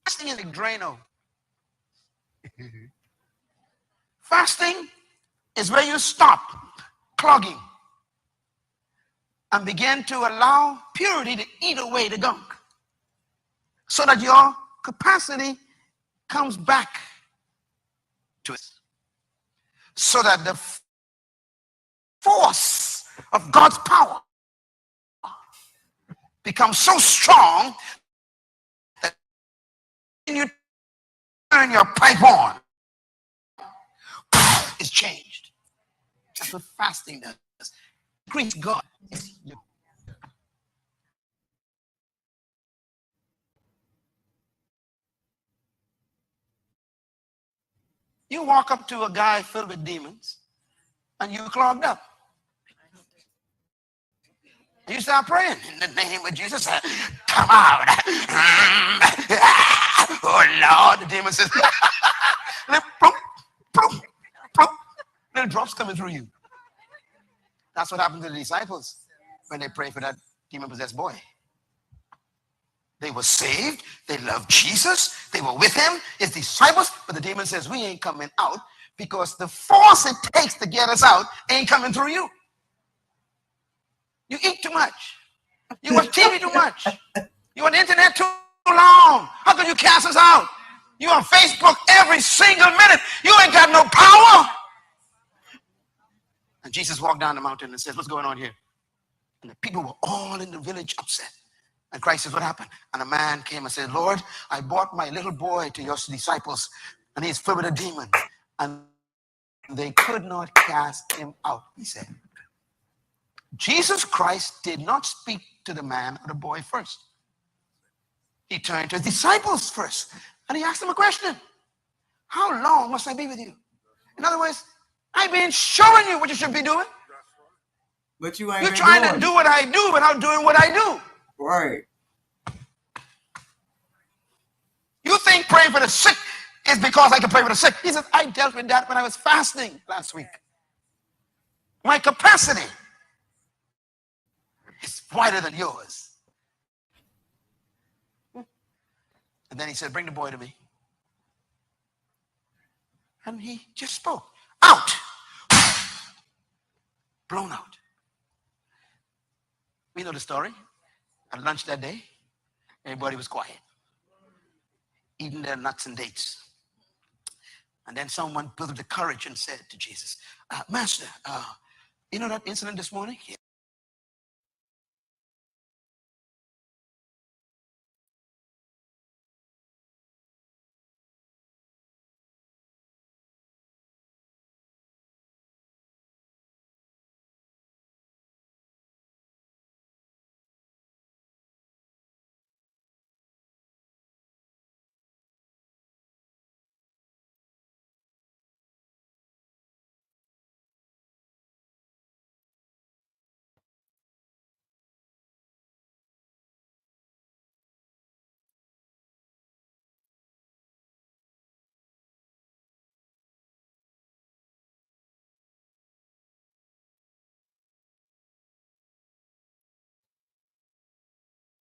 Fasting is a Drano. Fasting is where you stop clogging and begin to allow purity to eat away the gunk so that your capacity comes back to it. So that the force of God's power becomes so strong that when you turn your pipe on, it's changed. That's what fasting does. Increase God. You walk up to a guy filled with demons and you clogged up. You start praying in the name of Jesus. Come out. Oh Lord, the demon says, little drops coming through you. That's what happened to the disciples when they prayed for that demon-possessed boy. They were saved. They loved Jesus. They were with him, his disciples. But the demon says, we ain't coming out because the force it takes to get us out ain't coming through you. You eat too much. You watch TV too much. You on the internet too long. How can you cast us out? You on Facebook every single minute. You ain't got no power. And Jesus walked down the mountain and says, what's going on here? And the people were all in the village upset. And Christ says, what happened? And a man came and said, Lord, I brought my little boy to your disciples, and he's filled with a demon. And they could not cast him out, he said. Jesus Christ did not speak to the man or the boy first. He turned to his disciples first. And he asked them a question. How long must I be with you? In other words, I've been showing you what you should be doing. But you ain't You're been trying doing to do what I do without doing what I do. Right. You think praying for the sick is because I can pray for the sick. He says, I dealt with that when I was fasting last week. My capacity is wider than yours. And then he said, bring the boy to me. And he just spoke. Out. Blown out. We know the story. At lunch that day, everybody was quiet, eating their nuts and dates. And then someone built up the courage and said to Jesus, Master, you know that incident this morning?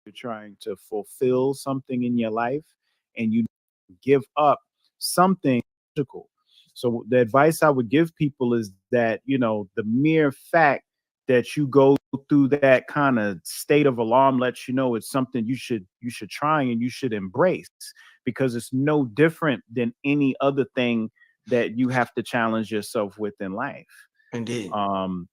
you're trying to fulfill something in your life, and you give up something physical. So the advice I would give people is that, the mere fact that you go through that kind of state of alarm lets you know it's something you should try and you should embrace, because it's no different than any other thing that you have to challenge yourself with in life. Indeed.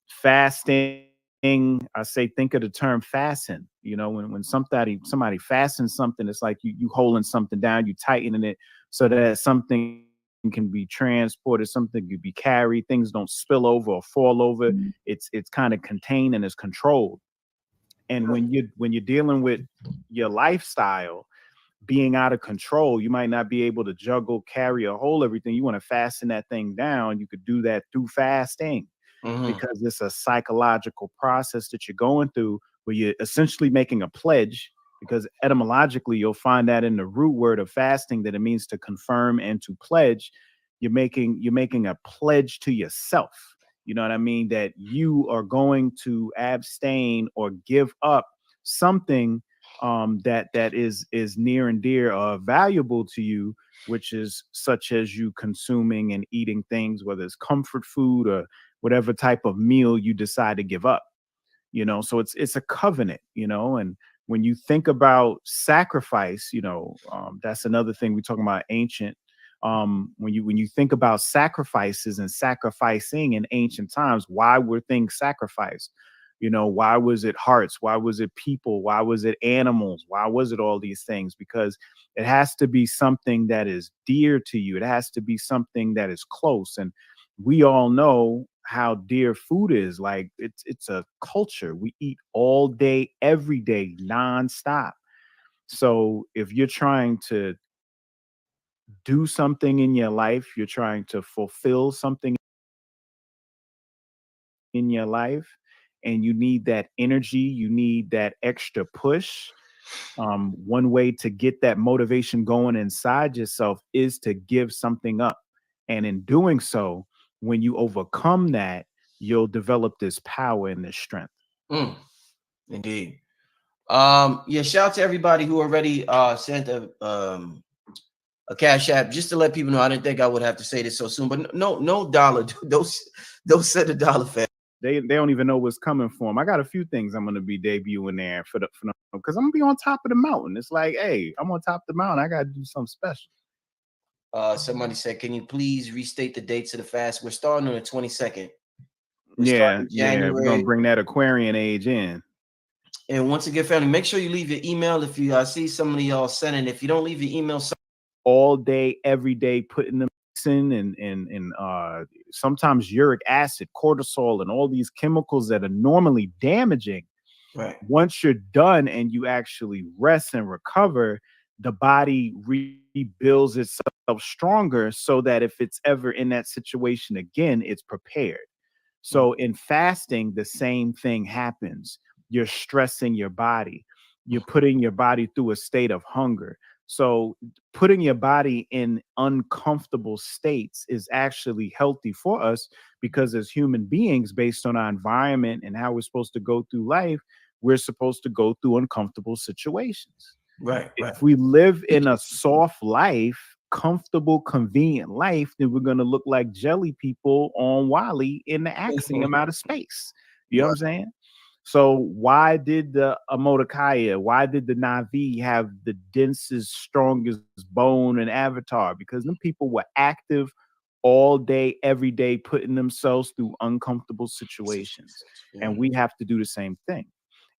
Fasting, I say, think of the term fasten. When somebody fastens something, it's like you holding something down, you tightening it so that something can be transported, something can be carried, things don't spill over or fall over. It's kind of contained and it's controlled. And when you're dealing with your lifestyle being out of control, you might not be able to juggle, carry, or hold everything. You want to fasten that thing down. You could do that through fasting, because it's a psychological process that you're going through where you're essentially making a pledge, because etymologically you'll find that in the root word of fasting that it means to confirm and to pledge. You're making a pledge to yourself. You know what I mean? That you are going to abstain or give up something that is near and dear or valuable to you, which is such as you consuming and eating things, whether it's comfort food or whatever type of meal you decide to give up. So it's a covenant, and when you think about sacrifice, that's another thing we're talking about ancient. When you think about sacrifices and sacrificing in ancient times, why were things sacrificed? Why was it hearts? Why was it people? Why was it animals? Why was it all these things? Because it has to be something that is dear to you. It has to be something that is close. And we all know how dear food is. Like it's a culture. We eat all day, every day, nonstop. So if you're trying to do something in your life, you're trying to fulfill something in your life, and you need that energy, you need that extra push. One way to get that motivation going inside yourself is to give something up. And in doing so, when you overcome that, you'll develop this power and this strength. Indeed. Yeah, shout out to everybody who already sent a cash app, just to let people know. I didn't think I would have to say this so soon, but no dollar. Don't send a dollar fast. They don't even know what's coming for them. I got a few things I'm gonna be debuting there for them, because I'm gonna be on top of the mountain. It's like, hey, I'm on top of the mountain. I gotta do something special. Somebody said, can you please restate the dates of the fast? We're starting on the 22nd. Yeah, we're gonna bring that Aquarian age in. And once again, family, make sure you leave your email. If you see somebody y'all sending, if you don't leave your email, all day, every day, putting them in and sometimes uric acid, cortisol, and all these chemicals that are normally damaging. Right. Once you're done and you actually rest and recover, the body rebuilds itself stronger, so that if it's ever in that situation again, it's prepared. So in fasting, the same thing happens. You're stressing your body. You're putting your body through a state of hunger. So putting your body in uncomfortable states is actually healthy for us, because as human beings, based on our environment and how we're supposed to go through life, we're supposed to go through uncomfortable situations. Right. If we live in a soft life, comfortable, convenient life, then we're going to look like jelly people on Wally in the Axiom out of space. You know what I'm saying? So why did the Mordecai, why did the Navi have the densest, strongest bone in Avatar? Because them people were active all day, every day, putting themselves through uncomfortable situations. And we have to do the same thing.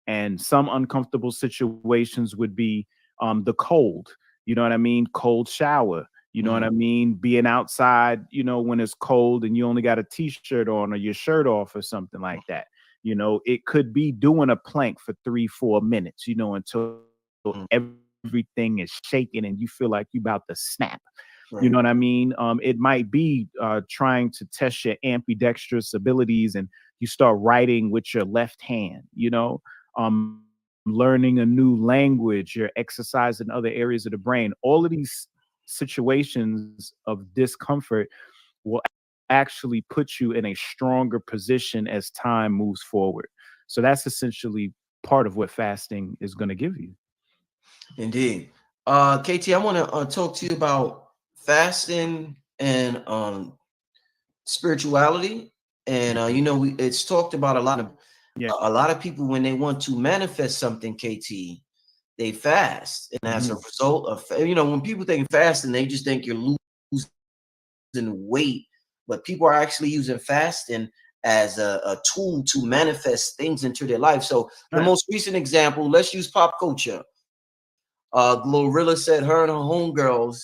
And some uncomfortable situations would be the cold. You know what I mean? Cold shower. You know what I mean? Being outside, when it's cold and you only got a t-shirt on or your shirt off or something like that. It could be doing a plank for 3-4 minutes, until everything is shaking and you feel like you about to snap. Right. You know what I mean? It might be trying to test your ambidextrous abilities, and you start writing with your left hand, learning a new language, you're exercising other areas of the brain. All of these situations of discomfort will actually put you in a stronger position as time moves forward. So that's essentially part of what fasting is going to give you. Indeed. KT, I want to talk to you about fasting and spirituality. And it's talked about a lot of people when they want to manifest something, KT, they fast. And as a result of, when people think fasting, they just think you're losing weight, but people are actually using fasting as a tool to manifest things into their life. So the most recent example, let's use pop culture. Glorilla said her and her homegirls,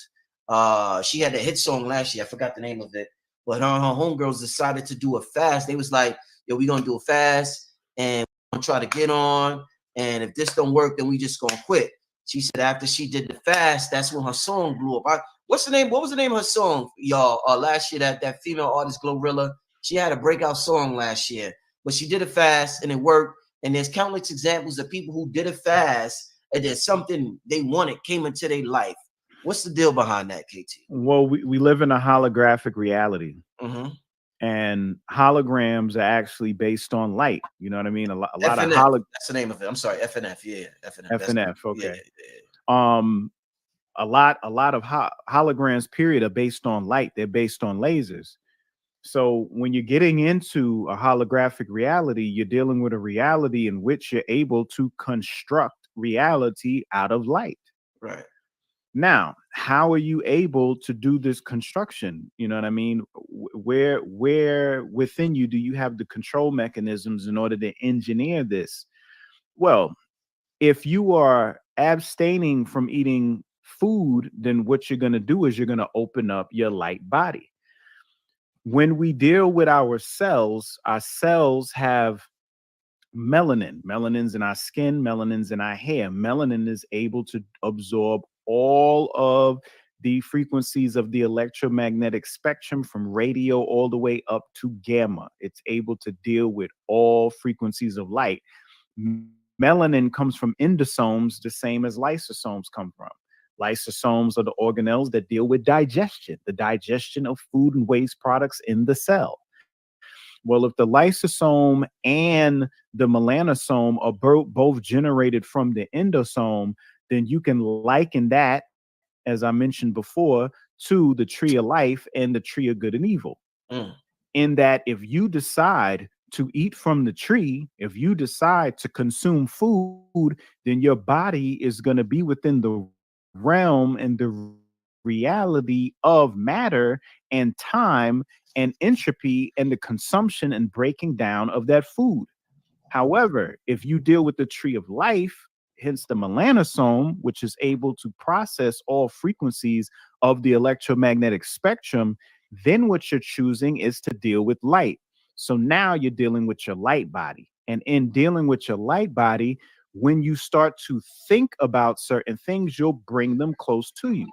she had a hit song last year. I forgot the name of it, but her and her homegirls decided to do a fast. They was like, yo, we're going to do a fast and we're going to try to get on. And if this don't work, then we just going to quit. She said after she did the fast, that's when her song blew up. What was the name of her song, y'all? Last year, that female artist, Glorilla, she had a breakout song last year, but she did a fast and it worked. And there's countless examples of people who did a fast and then something they wanted came into their life. What's the deal behind that, KT? Well, we live in a holographic reality. And holograms are actually based on light. You know what I mean? A lot of that's the name of it. I'm sorry, FNF. Yeah, FNF. Okay. A lot of holograms, period, are based on light. They're based on lasers. So when you're getting into a holographic reality, you're dealing with a reality in which you're able to construct reality out of light. Right. Now, how are you able to do this construction? You know what I mean? Where within you do you have the control mechanisms in order to engineer this? Well, if you are abstaining from eating food, then what you're going to do is you're going to open up your light body. When we deal with our cells have melanin. Melanin's in our skin, melanin's in our hair. Melanin is able to absorb all of the frequencies of the electromagnetic spectrum from radio all the way up to gamma. It's able to deal with all frequencies of light. Melanin comes from endosomes, the same as lysosomes come from. Lysosomes are the organelles that deal with digestion, the digestion of food and waste products in the cell. Well, if the lysosome and the melanosome are both generated from the endosome, then you can liken that, as I mentioned before, to the tree of life and the tree of good and evil. In that if you decide to eat from the tree, if you decide to consume food, then your body is going to be within the realm and the reality of matter and time and entropy and the consumption and breaking down of that food. However, if you deal with the tree of life, hence the melanosome, which is able to process all frequencies of the electromagnetic spectrum, then what you're choosing is to deal with light. So now you're dealing with your light body. And in dealing with your light body, when you start to think about certain things, you'll bring them close to you.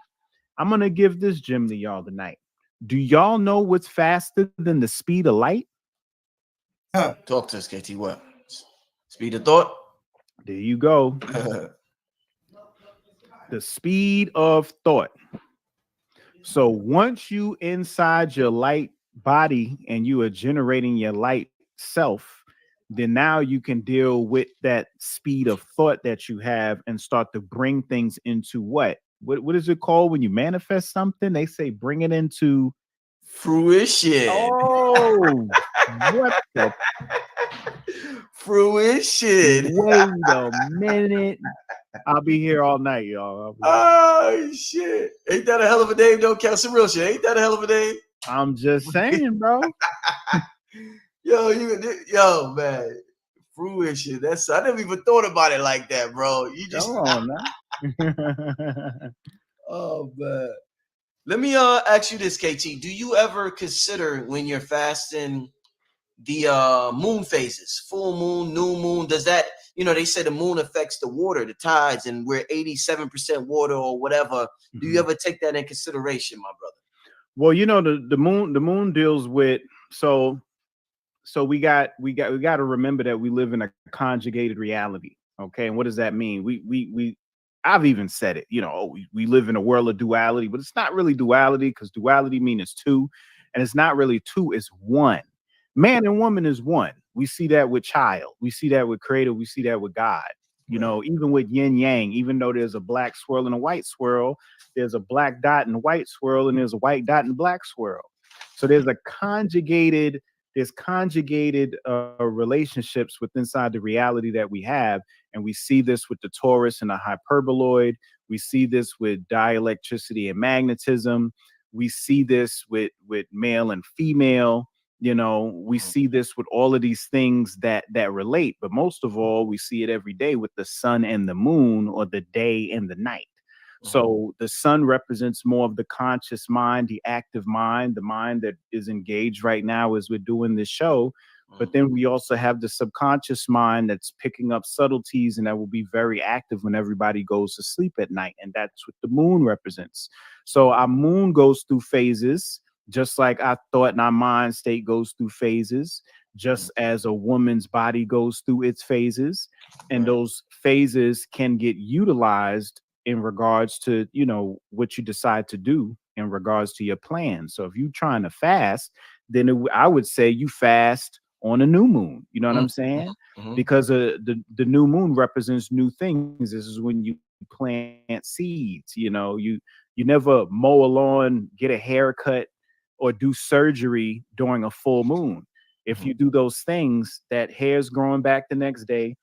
I'm going to give this gem to y'all tonight. Do y'all know what's faster than the speed of light? Talk to us, KT. What? Speed of thought? There you go. The speed of thought. So once you inside your light body and you are generating your light self, then now you can deal with that speed of thought that you have and start to bring things into what is it called when you manifest something? They say bring it into fruition. Oh, what the fruition? Wait a minute. I'll be here all night, y'all. Oh shit! Ain't that a hell of a name? Don't count some real shit. Ain't that a hell of a name? I'm just saying, bro. Yo, man, fruition. I never even thought about it like that, bro. You just come on, man. Oh man. Let me ask you this, KT. Do you ever consider when you're fasting the moon phases, full moon, new moon? Does that, they say the moon affects the water, the tides, and we're 87% water or whatever. Do you ever take that in consideration, my brother? Well, the moon deals with so we got to remember that we live in a conjugated reality. Okay, and what does that mean? I've even said it, we live in a world of duality, but it's not really duality because duality means two, and it's not really two, it's one. Man and woman is one. We see that with child. We see that with creator. We see that with God. You know, even with yin yang, even though there's a black swirl and a white swirl, there's a black dot and white swirl, and there's a white dot and black swirl. So there's conjugated relationships with inside the reality that we have. And we see this with the torus and the hyperboloid. We see this with dielectricity and magnetism. We see this with male and female. You know, we see this with all of these things that relate, but most of all, we see it every day with the sun and the moon, or the day and the night. So the sun represents more of the conscious mind, the active mind, the mind that is engaged right now as we're doing this show. But then we also have the subconscious mind that's picking up subtleties, and that will be very active when everybody goes to sleep at night. And that's what the moon represents. So our moon goes through phases, just like our thought and our mind state goes through phases, just as a woman's body goes through its phases. And those phases can get utilized in regards to, you know, what you decide to do in regards to your plan. So if you're trying to fast, then I would say you fast on a new moon. You know what I'm saying? Because the new moon represents new things. This is when you plant seeds. You know, you never mow a lawn, get a haircut, or do surgery during a full moon. If you do those things, that hair's growing back the next day,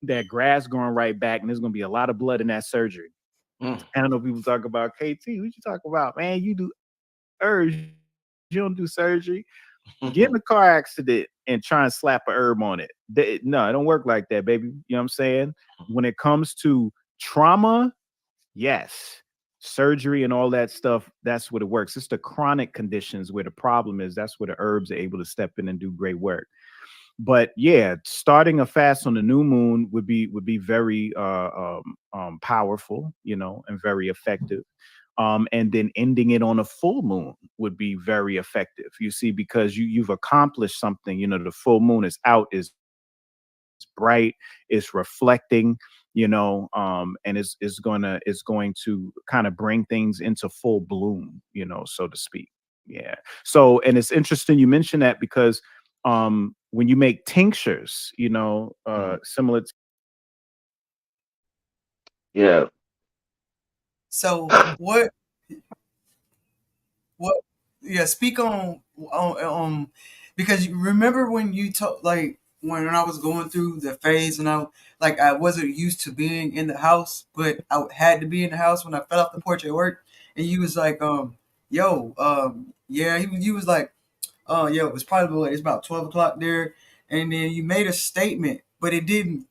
that grass growing right back, and there's going to be a lot of blood in that surgery. I don't know, people talk about KT. What you talk about, man? You do herbs, you don't do surgery. Get in a car accident and try and slap a herb on it. No, it don't work like that, baby. You know what I'm saying? When it comes to trauma, yes. Surgery and all that stuff, that's what it works. It's the chronic conditions where the problem is. That's where the herbs are able to step in and do great work. But yeah, starting a fast on the new moon would be very powerful, you know, and very effective. And then ending it on a full moon would be very effective. You see, because you've accomplished something. You know, the full moon is out, is bright, it's reflecting, you know, and it's going to kind of bring things into full bloom, you know, so to speak. Yeah. So, and it's interesting you mentioned that, because when you make tinctures, you know, similar to So what yeah, speak on because you remember when you talk, like when I was going through the phase, and I wasn't used to being in the house, but I had to be in the house when I fell off the porch at work, and you was like, yeah, he was like, yo, it's probably it's about 12 o'clock there, and then you made a statement, but it didn't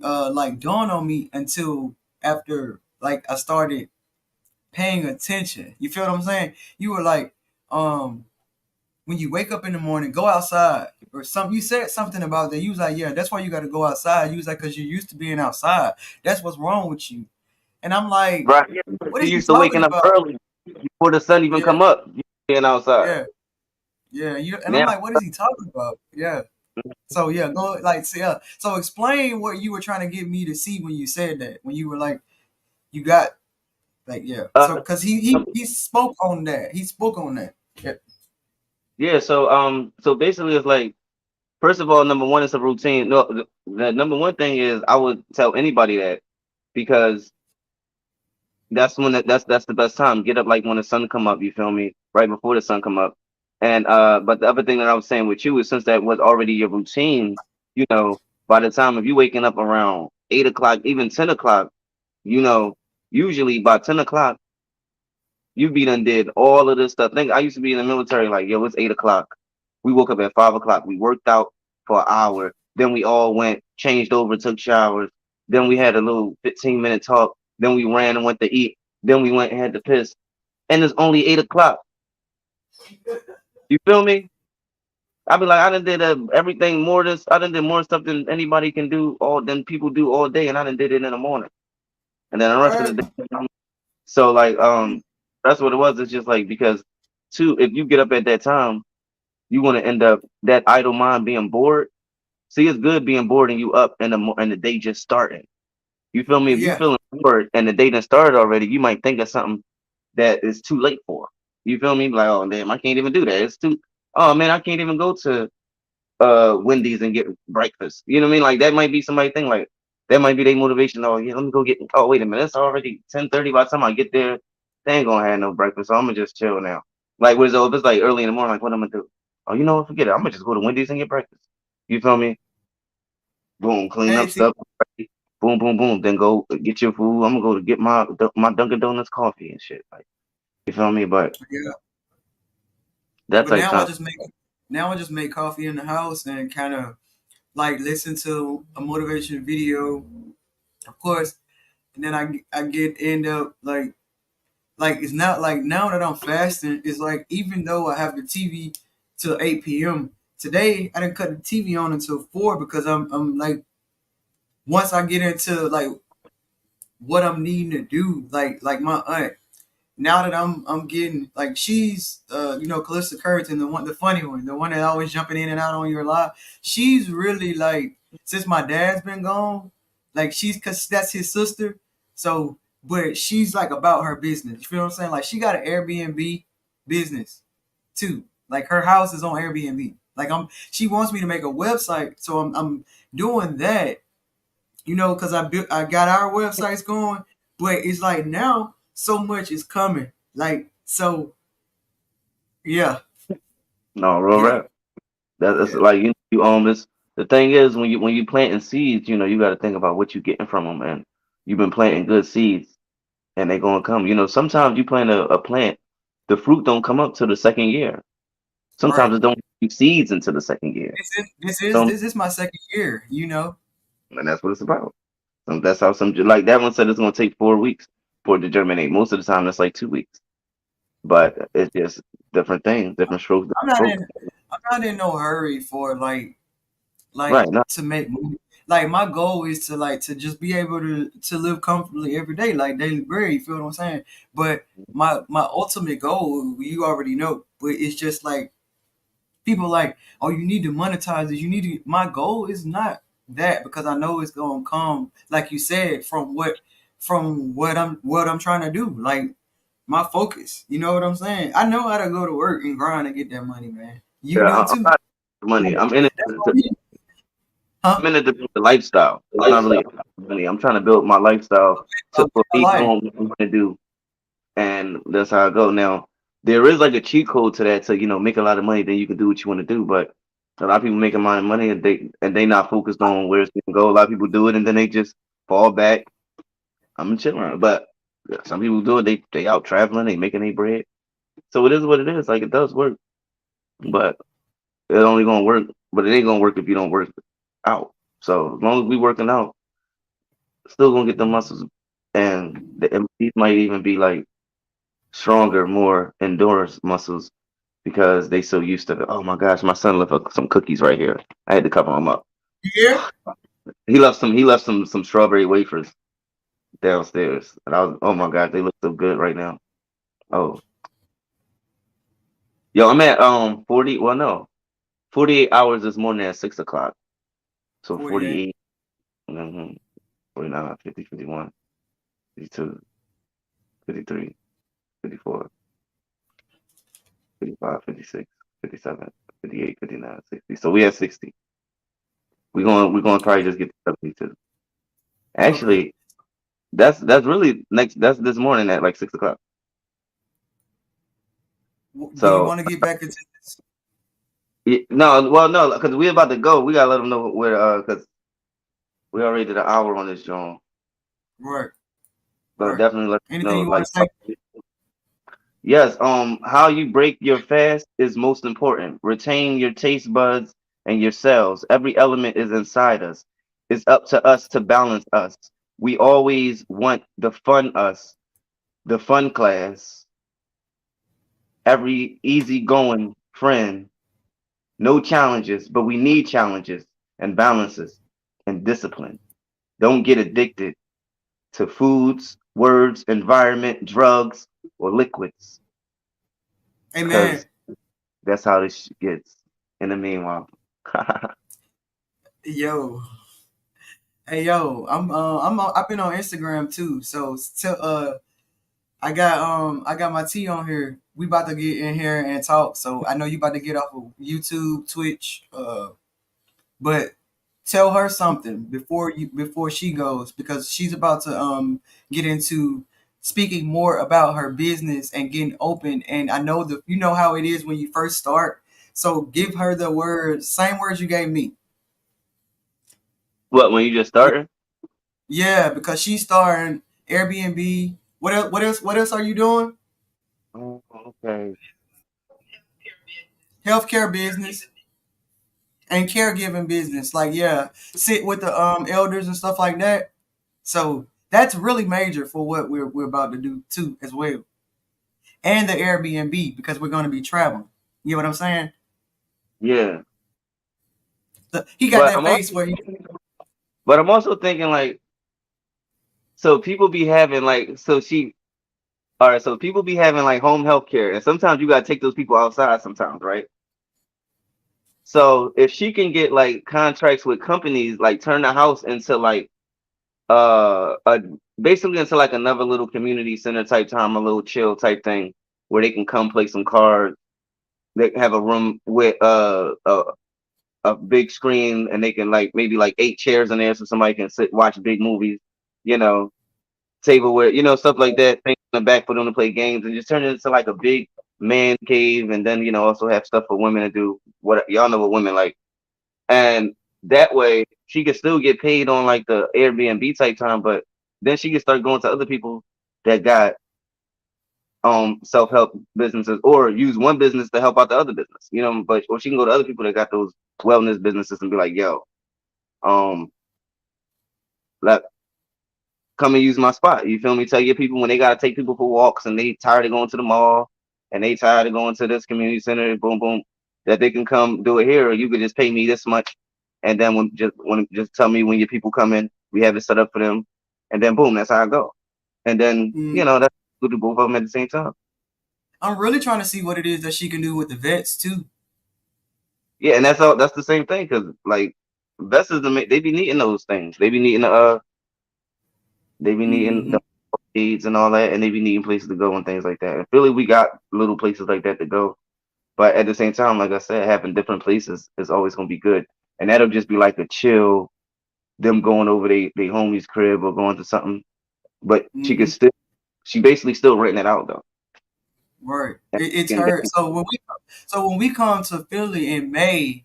like dawn on me until after like I started paying attention. You feel what I'm saying? You were like, when you wake up in the morning, go outside or something. You said something about that. You was like, yeah, that's why you got to go outside. You was like, because you're used to being outside. That's what's wrong with you. And I'm like, Right. what You is he used to waking talking up about? early before the sun even come up. You being outside. Yeah. And Now, I'm like, what is he talking about? Yeah. So yeah, go like, yeah. So explain what you were trying to get me to see when you said that. When you were like, you got like, yeah. So because he spoke on that. He spoke on that. Yeah. yeah. So basically, it's like, first of all, number one, it's a routine. No, the number one thing is I would tell anybody that, because that's when that's the best time. Get up like when the sun come up. You feel me? Right before the sun come up. And but the other thing that I was saying with you is, since that was already your routine, you know, by the time if you waking up around 8 o'clock, even 10 o'clock, you know, usually by 10 o'clock, you be done did all of this stuff. Think I used to be in the military, like, yo, it's 8 o'clock. We woke up at 5 o'clock. We worked out for an hour. Then we all went, changed over, took showers. Then we had a little 15-minute talk. Then we ran and went to eat. Then we went and had to piss. And it's only 8 o'clock. You feel me? I be like, I done did everything more this. I done did more stuff than anybody can do, than people do all day, and I done did it in the morning. And then the rest of the day. So like, that's what it was. It's just like, because if you get up at that time, you want to end up that idle mind being bored. See, it's good being bored and you up and the day just starting. You feel me? If you feeling bored and the day done started already, you might think of something that is too late for. You feel me? Like, oh damn, I can't even do that. It's too. Oh man, I can't even go to Wendy's and get breakfast. You know what I mean? Like, that might be somebody think like, That might be their motivation. Oh yeah, let me go get. Oh wait a minute, it's already 10:30. By the time I get there, they ain't gonna have no breakfast. So I'm gonna just chill now. Like whereas if it's like early in the morning, like what I'm gonna do? Oh, you know what? Forget it. I'm gonna just go to Wendy's and get breakfast. You feel me? Boom, clean Hey, up stuff. Boom, boom, boom. Then go get your food. I'm gonna go to get my Dunkin' Donuts coffee and shit. Like you feel me? But yeah. that But type time. now I just make coffee in the house and kind of like listen to a motivation video, of course, and then I get end up like it's not like now that I'm fasting, it's like even though I have the TV till 8 p.m. today, I didn't cut the TV on until 4 because I'm like once I get into like what I'm needing to do, like my aunt. Now that I'm getting like she's Calista Currington, the funny one, the one that always jumping in and out on your live. She's really like since my dad's been gone, like she's cause that's his sister. So but she's like about her business. You feel what I'm saying? Like she got an Airbnb business too. Like her house is on Airbnb. Like she wants me to make a website. So I'm doing that, because I got our websites going, but it's like now so much is coming. Like so, yeah, No, real yeah, rap. That's yeah. like you this. The thing is when you planting seeds, you got to think about what you're getting from them, and you've been planting good seeds, and they're gonna come. Sometimes you plant a plant, the fruit don't come up till the second year. Right. Sometimes it don't give seeds until the second year. So, This is my second year. and that's what it's about. That's how some like that one said it's gonna take 4 weeks for it to germinate. Most of the time, it's like 2 weeks. But it's just different things, different strokes. I'm Different not folks. in I'm not in no hurry for Right. No, to make money. Like my goal is to just be able to live comfortably every day, like daily bread. You feel what I'm saying? But my ultimate goal, you already know, but it's just like people like, oh, you need to monetize this. You need to. My goal is not that because I know it's gonna come, like you said, from what I'm trying to do. Like my focus. You know what I'm saying? I know how to go to work and grind and get that money, man. You yeah, do I'm too. not money. I'm in it. That's what I mean. I'm in it to build the lifestyle. I'm not really money. I'm trying to build my lifestyle to for me Life. doing what I'm going to do, and that's how I go. Now there is like a cheat code to that to make a lot of money. Then you can do what you want to do. But a lot of people making a lot of money and they not focused on where it's going to go. A lot of people do it and then they just fall back. I'm chilling, but some people do it. They out traveling. They making their bread. So it is what it is. Like it does work, but it only gonna work. But it ain't gonna work if you don't work out. So as long as we working out, still gonna get the muscles, and these might even be like stronger, more endurance muscles because they so used to it. Oh my gosh, my son left some cookies right here. I had to cover him up. Yeah. He left some strawberry wafers downstairs, and I was oh my god, they look so good right now. Oh, yo, I'm at 40. Well, no, 48 hours this morning at 6 o'clock. So 48. 48, mm-hmm, 49, 50, 51, 52, 53, 54, 55, 56, 57, 58, 59, 60. So we have 60. We're going to probably just get to 72. Okay. Actually, that's really next. That's this morning at like 6 o'clock. Do you So want to get back into this? no, well, no, because we about to go. We gotta let them know where because we already did an hour on this joint. Right. So Right. definitely let them Anything know you want like. to say? Yes, how you break your fast is most important. Retain your taste buds and your cells. Every element is inside us. It's up to us to balance us. We always want the fun us, the fun class, every easygoing friend. No challenges, but we need challenges and balances and discipline. Don't get addicted to foods, words, environment, drugs, or liquids, Amen. because that's how this gets. In the meanwhile, Yo. Hey yo, I've been on Instagram too. So I got my tea on here. We about to get in here and talk. So I know you about to get off of YouTube, Twitch, but tell her something before she goes, because she's about to get into speaking more about her business and getting open. And I know that you know how it is when you first start. So give her the words, same words you gave me. What, when you just starting? Yeah, because she's starting Airbnb. What else? What else? What else are you doing? Oh, okay. Healthcare business and caregiving business. Like, yeah, sit with the elders and stuff like that. So that's really major for what we're about to do too, as well. And the Airbnb, because we're going to be traveling. You know what I'm saying? Yeah. He got But that face where he. I'm also thinking like, so people be having like, all right, so people be having like home health care, and sometimes you gotta take those people outside sometimes, right? So if she can get like contracts with companies, like turn the house into like a basically into like another little community center type time, a little chill type thing where they can come play some cards. They have a room with a big screen, and they can like maybe like 8 chairs in there so somebody can sit watch big movies, you know, tableware, stuff like that, things in the back for them to play games, and just turn it into like a big man cave. And then also have stuff for women to do, what y'all know what women like. And that way she can still get paid on like the Airbnb type time, but then she can start going to other people that got self-help businesses, or use one business to help out the other business, but or she can go to other people that got those wellness businesses and be like, yo, let come and use my spot. You feel me? Tell your people when they gotta take people for walks and they tired of going to the mall and they tired of going to this community center, boom, boom, that they can come do it here, or you could just pay me this much. And then just tell me when your people come in, we have it set up for them. And then boom, that's how I go. And then, that's good to both of them at the same time. I'm really trying to see what it is that she can do with the vets too. Yeah, and that's the same thing, because like vets they be needing those things. They be needing the aids and all that, and they be needing places to go and things like that. And Philly, we got little places like that to go. But at the same time, like I said, having different places is always gonna be good. And that'll just be like a chill, them going over they homie's crib or going to something. But she basically still renting it out though. Right. It's her. So when we come to Philly in May,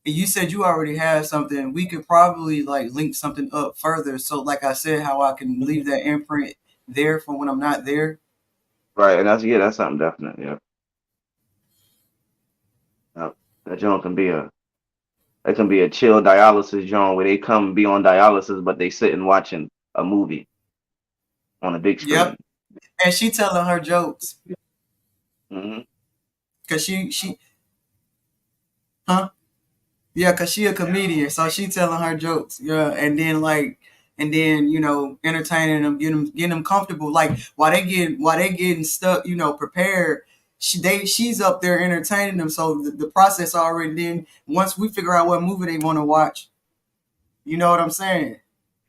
and you said you already have something, we could probably like link something up further. So like I said, how I can leave that imprint there for when I'm not there. Right, and that's something definite. Yeah. That joint can be a chill dialysis joint where they come be on dialysis, but they sitting watching a movie on a big screen. Yep. And she telling her jokes. Mm-hmm. Cause she yeah, cause she a comedian, so she telling her jokes. Yeah, and then entertaining them, getting them comfortable. Like while they getting stuck, prepared. She's up there entertaining them. So the process already. Then once we figure out what movie they want to watch, you know what I'm saying?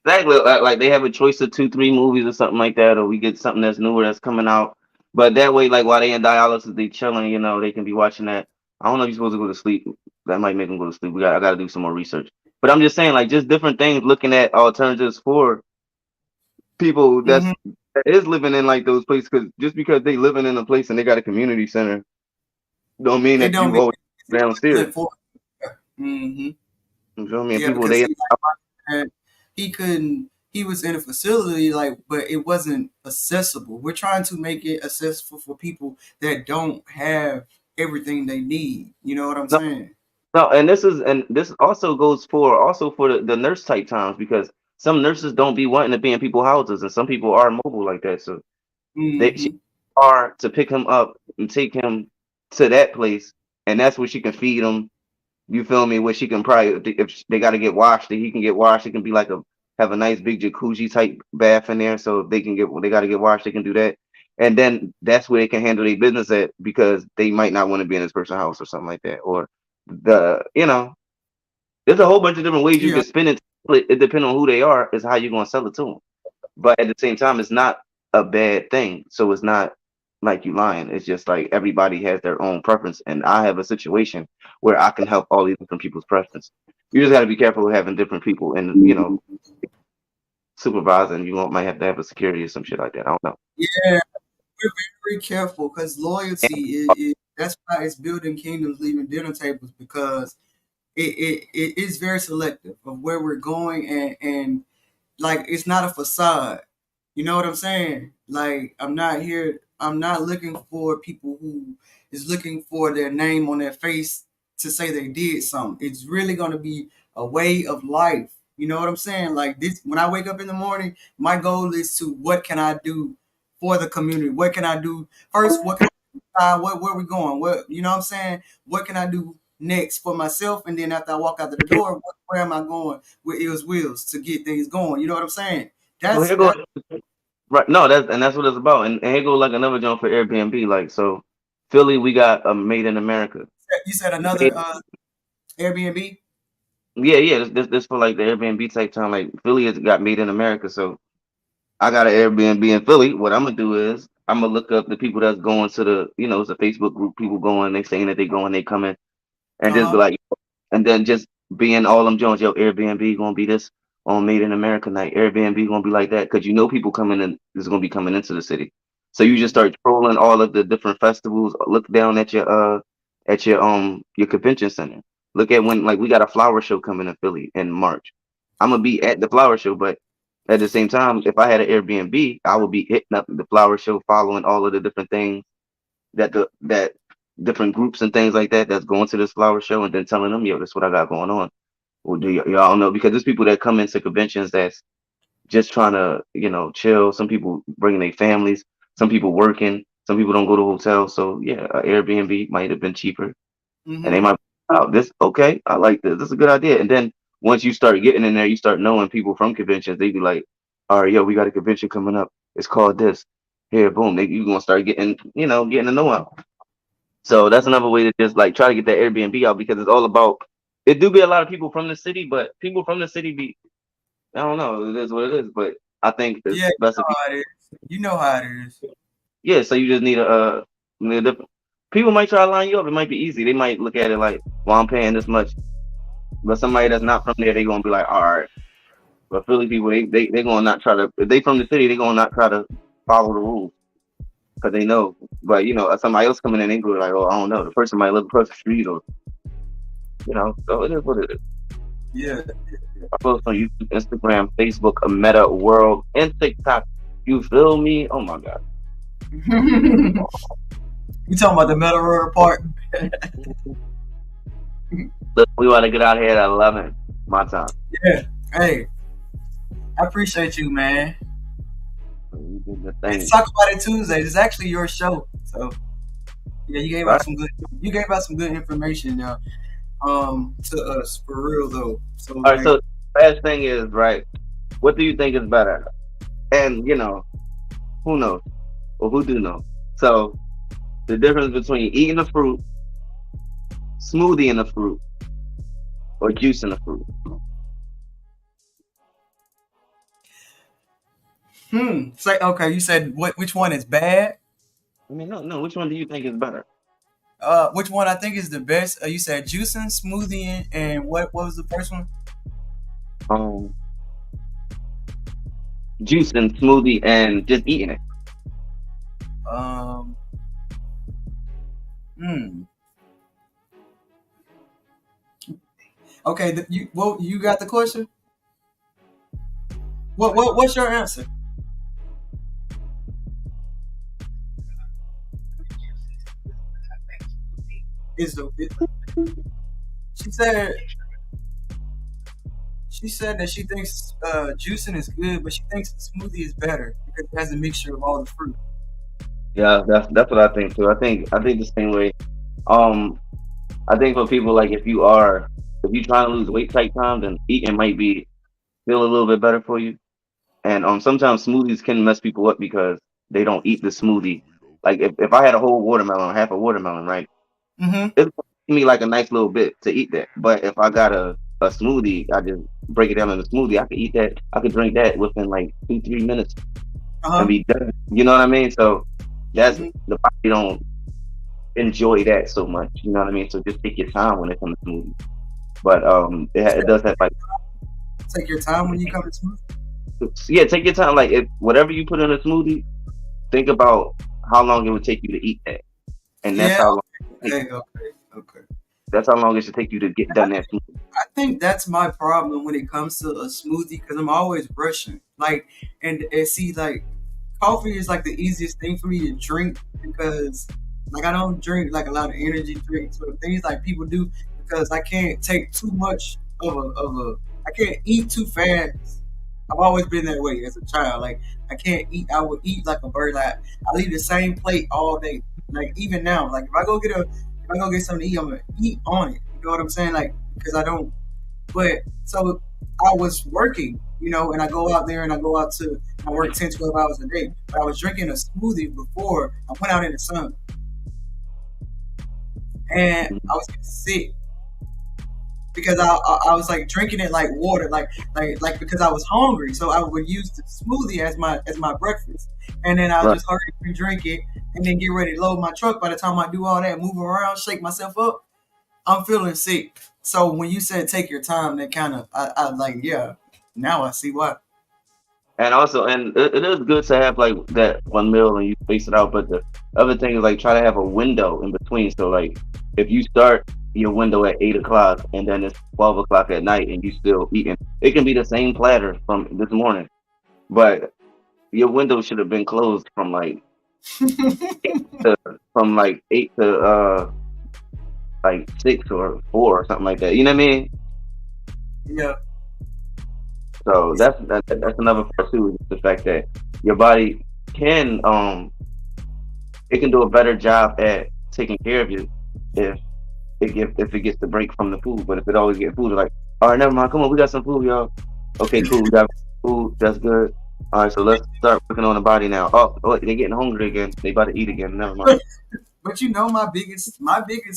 Exactly. Like they have a choice of 2-3 movies or something like that, or we get something that's newer that's coming out. But that way, like while they in dialysis, they chilling. They can be watching that. I don't know if you're supposed to go to sleep. That might make them go to sleep. I got to do some more research. But I'm just saying, like, just different things, looking at alternatives for people that is living in like those places. Because just because they living in a place and they got a community center, don't mean that you always downstairs. You feel me? Yeah, he was in a facility, but it wasn't accessible. We're trying to make it accessible for people that don't have everything they need. You know what I'm saying? No, and this also goes for the nurse type times, because some nurses don't be wanting to be in people's houses, and some people are mobile like that. So she are to pick him up and take him to that place, and that's where she can feed him. You feel me? Where she can probably, if they got to get washed, he can get washed. It can be like have a nice big jacuzzi type bath in there, so they got to get washed, they can do that. And then that's where they can handle their business at, because they might not want to be in this person's house or something like that. Or there's a whole bunch of different ways you can spin it. It depends on who they are, is how you're going to sell it to them. But at the same time, it's not a bad thing. So it's not like you lying. It's just like everybody has their own preference, and I have a situation where I can help all these different people's preference. You just got to be careful with having different people, and supervising. You might have to have a security or some shit like that. I don't know. Yeah, we're very careful because loyalty is that's why it's building kingdoms, leaving dinner tables, because it is very selective of where we're going, and like it's not a facade. You know what I'm saying? Like I'm not looking for people who is looking for their name on their face to say they did something. It's really gonna be a way of life. You know what I'm saying? Like this, when I wake up in the morning, my goal is to what can I do for the community? What can I do first? What can where we going? What, you know what I'm saying? What can I do next for myself? And then after I walk out the door, where am I going with iLLzWiLLz to get things going? You know what I'm saying? Well, here goes right. No, that's what it's about. And here goes like another joint for Airbnb. Like so, Philly, we got a Made in America. You said another Airbnb? Yeah. This for like the Airbnb type time. Like Philly has got Made in America. So I got an Airbnb in Philly. What I'm gonna do is I'm gonna look up the people that's going to the, it's a Facebook group. People going, they saying that they going, they coming, and just be like, and then just being all them Jones, yo, Airbnb gonna be this on Made in America night. Airbnb gonna be like that because people coming in is gonna be coming into the city. So you just start trolling all of the different festivals. Look down at your convention center. Look at when like we got a flower show coming in Philly in March. I'm gonna be at the flower show, but at the same time, if I had an Airbnb, I would be hitting up the flower show, following all of the different things that different groups and things like that that's going to this flower show, and then telling them, yo, this is what I got going on. Well, do y'all know? Because there's people that come into conventions that's just trying to, chill. Some people bringing their families. Some people working. Some people don't go to hotels. So yeah, an Airbnb might have been cheaper, and they might. Oh, this okay. I like this. This is a good idea. And then once you start getting in there, you start knowing people from conventions. They be like, all right, yo, we got a convention coming up. It's called this. Here, boom. You gonna start getting to know out. So that's another way to just like try to get that Airbnb out, because it's all about. It do be a lot of people from the city, but people from the city be. I don't know. It is what it is, but I think it's best. You know how it is. Yeah, so you just need a different. People might try to line you up. It might be easy. They might look at it like, well, I'm paying this much. But somebody that's not from there, they gonna be like, all right. But Philly people, they gonna not try to. If they from the city, they gonna not try to follow the rules because they know. But somebody else coming in, they go like, oh, I don't know. The person might live across the street, or So it is what it is. Yeah. I post on YouTube, Instagram, Facebook, a Meta World, and TikTok. You feel me? Oh my god. You talking about the Meta World part? Look, we want to get out here at 11 my time. Yeah. Hey, I appreciate you, man. Let's talk about it Tuesday. It's actually your show, so yeah, you gave out some good information, to us for real though. So, all right. So the last thing is, right, what do you think is better? And who knows, or who do know? So the difference between eating the fruit, smoothie in the fruit, or juice in the fruit. Say okay. You said which one is bad? I mean, no. Which one do you think is better? Which one I think is the best? You said juicing, smoothie, and what was the first one? Juicing, smoothie, and just eating it. Okay, you got the question? What's your answer? She said that she thinks juicing is good, but she thinks the smoothie is better because it has a mixture of all the fruit. Yeah, that's what I think too. I think the same way. I think for people like if you trying to lose weight type time, then eating might feel a little bit better for you. And sometimes smoothies can mess people up because they don't eat the smoothie. Like if I had a whole watermelon, half a watermelon, right? It's gonna take me like a nice little bit to eat that. But if I got a smoothie, I just break it down in the smoothie. I could eat that. I could drink that within like 2-3 minutes and be done. You know what I mean? So That's the body don't enjoy that so much. You know what I mean? So just take your time when it comes to smoothies. But it does have like take your time when you come to smoothie. Yeah, take your time. Like if whatever you put in a smoothie, think about how long it would take you to eat that, and that's how long. Okay. That's how long it should take you to get done that smoothie. I think that's my problem when it comes to a smoothie because I'm always rushing. Like, and see, like, coffee is like the easiest thing for me to drink because, like, I don't drink like a lot of energy drinks or things like people do because I can't take too much of a. I can't eat too fast. I've always been that way as a child. Like, I can't eat. I would eat like a bird. Like, I leave the same plate all day. Like, even now, like if I go get something to eat, I'm gonna eat on it. You know what I'm saying? Like, because I don't. But so I was working, you know, and I go out there and I work 10, 12 hours a day. But I was drinking a smoothie before I went out in the sun, and I was getting sick because I was like drinking it like water, like because I was hungry. So I would use the smoothie as my breakfast, and then I'll just hurry up and drink it, and then get ready to load my truck. By the time I do all that, move around, shake myself up, I'm feeling sick. So when you said take your time, that kind of I like, yeah. Now I see why. And also, and it is good to have like that one meal and you space it out. But the other thing is like try to have a window in between. So like if you start your window at 8 o'clock and then it's 12 o'clock at night and you still eating, it can be the same platter from this morning, but your window should have been closed from like 8 to like 6 or 4 or something like that. You know what I mean? Yeah. So that's another part too, is the fact that your body can it can do a better job at taking care of you if it gets the break from the food. But if it always gets food, it's like, all right, never mind, come on, we got some food, y'all. Okay, cool, we got food, that's good. All right, so let's start working on the body now. Oh, they're getting hungry again. They about to eat again. Never mind. But you know, my biggest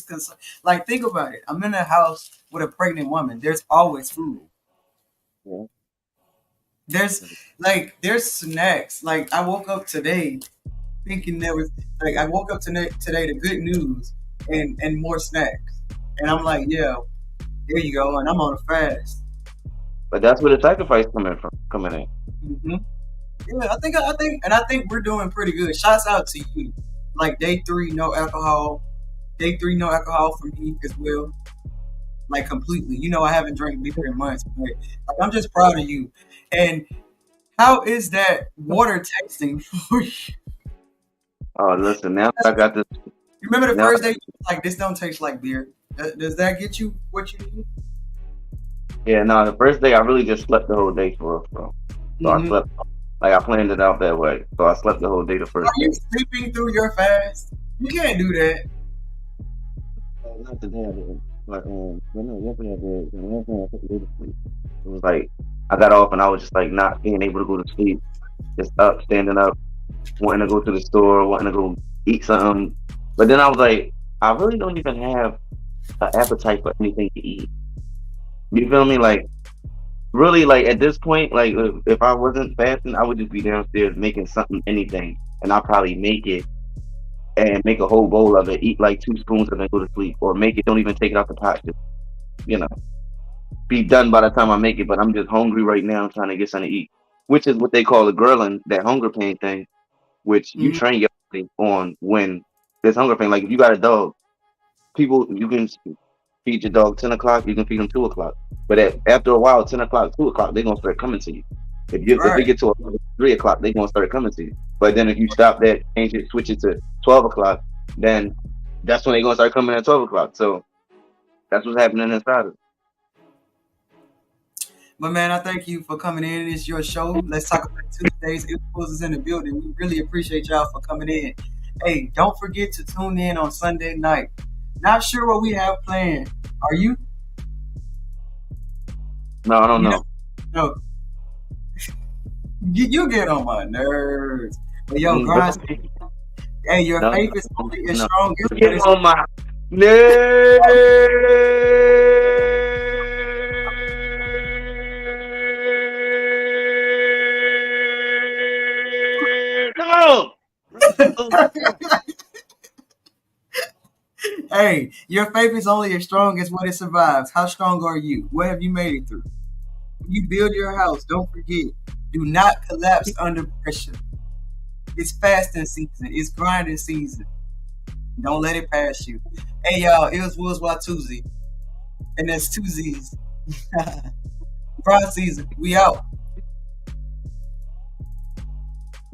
concern, like, think about it. I'm in a house with a pregnant woman. There's always food. Yeah. There's snacks. Like, I woke up today thinking there was, like, I woke up today to good news and more snacks. And I'm like, yeah, there you go. And I'm on a fast. But that's where the sacrifice coming in. Mm-hmm. Yeah, I think we're doing pretty good. Shouts out to you. Like, day 3, no alcohol. Day 3, no alcohol for me as well. Like, completely. You know, I haven't drank beer in months, but like, I'm just proud of you. And how is that water tasting for you? Oh, listen, now I got this. You remember the first day, like, this don't taste like beer? Does that get you what you need? Yeah, no, the first day I really just slept the whole day for real. So I slept, like, I planned it out that way. So I slept the whole day the first day. Are you sleeping through your fast? You can't do that. Not today, I didn't. Like, yesterday I did. And last night I took the day to sleep. It was like, I got off and I was just like not being able to go to sleep. Just up, standing up, wanting to go to the store, wanting to go eat something. But then I was like, I really don't even have an appetite for anything to eat. You feel me? Like, really, like, at this point, like, if I wasn't fasting, I would just be downstairs making something, anything. And I'll probably make it and make a whole bowl of it, eat like 2 spoons and then go to sleep. Or make it, don't even take it out the pot. Just, you know, be done by the time I make it. But I'm just hungry right now trying to get something to eat. Which is what they call a grilling, that hunger pain thing. Which you train your body on when there's hunger pain. Like, if you got a dog, you can feed your dog 10 o'clock, you can feed them 2 o'clock. But after a while, 10 o'clock, 2 o'clock, they're going to start coming to you. If they get to 3 o'clock, they're going to start coming to you. But then if you stop that, change it, switch it to 12 o'clock, then that's when they're going to start coming at 12 o'clock. So that's what's happening inside of it. But man, I thank you for coming in. It's your show. Let's talk about Tuesdays. iLLzWiLLz is in the building. We really appreciate y'all for coming in. Hey, don't forget to tune in on Sunday night. Not sure what we have planned. Are you? No, I don't know. No. You get on my nerves. But yo, GrndSzn, hey, your faith is only as strong as you get on my nerves. No. Hey, your faith is only as strong as what it survives. How strong are you? What have you made it through? When you build your house, don't forget, do not collapse under pressure. It's fasting season. It's grinding season. Don't let it pass you. Hey, y'all, iLLzWiLLz Watu'z. And that's two Z's. Pride season. We out.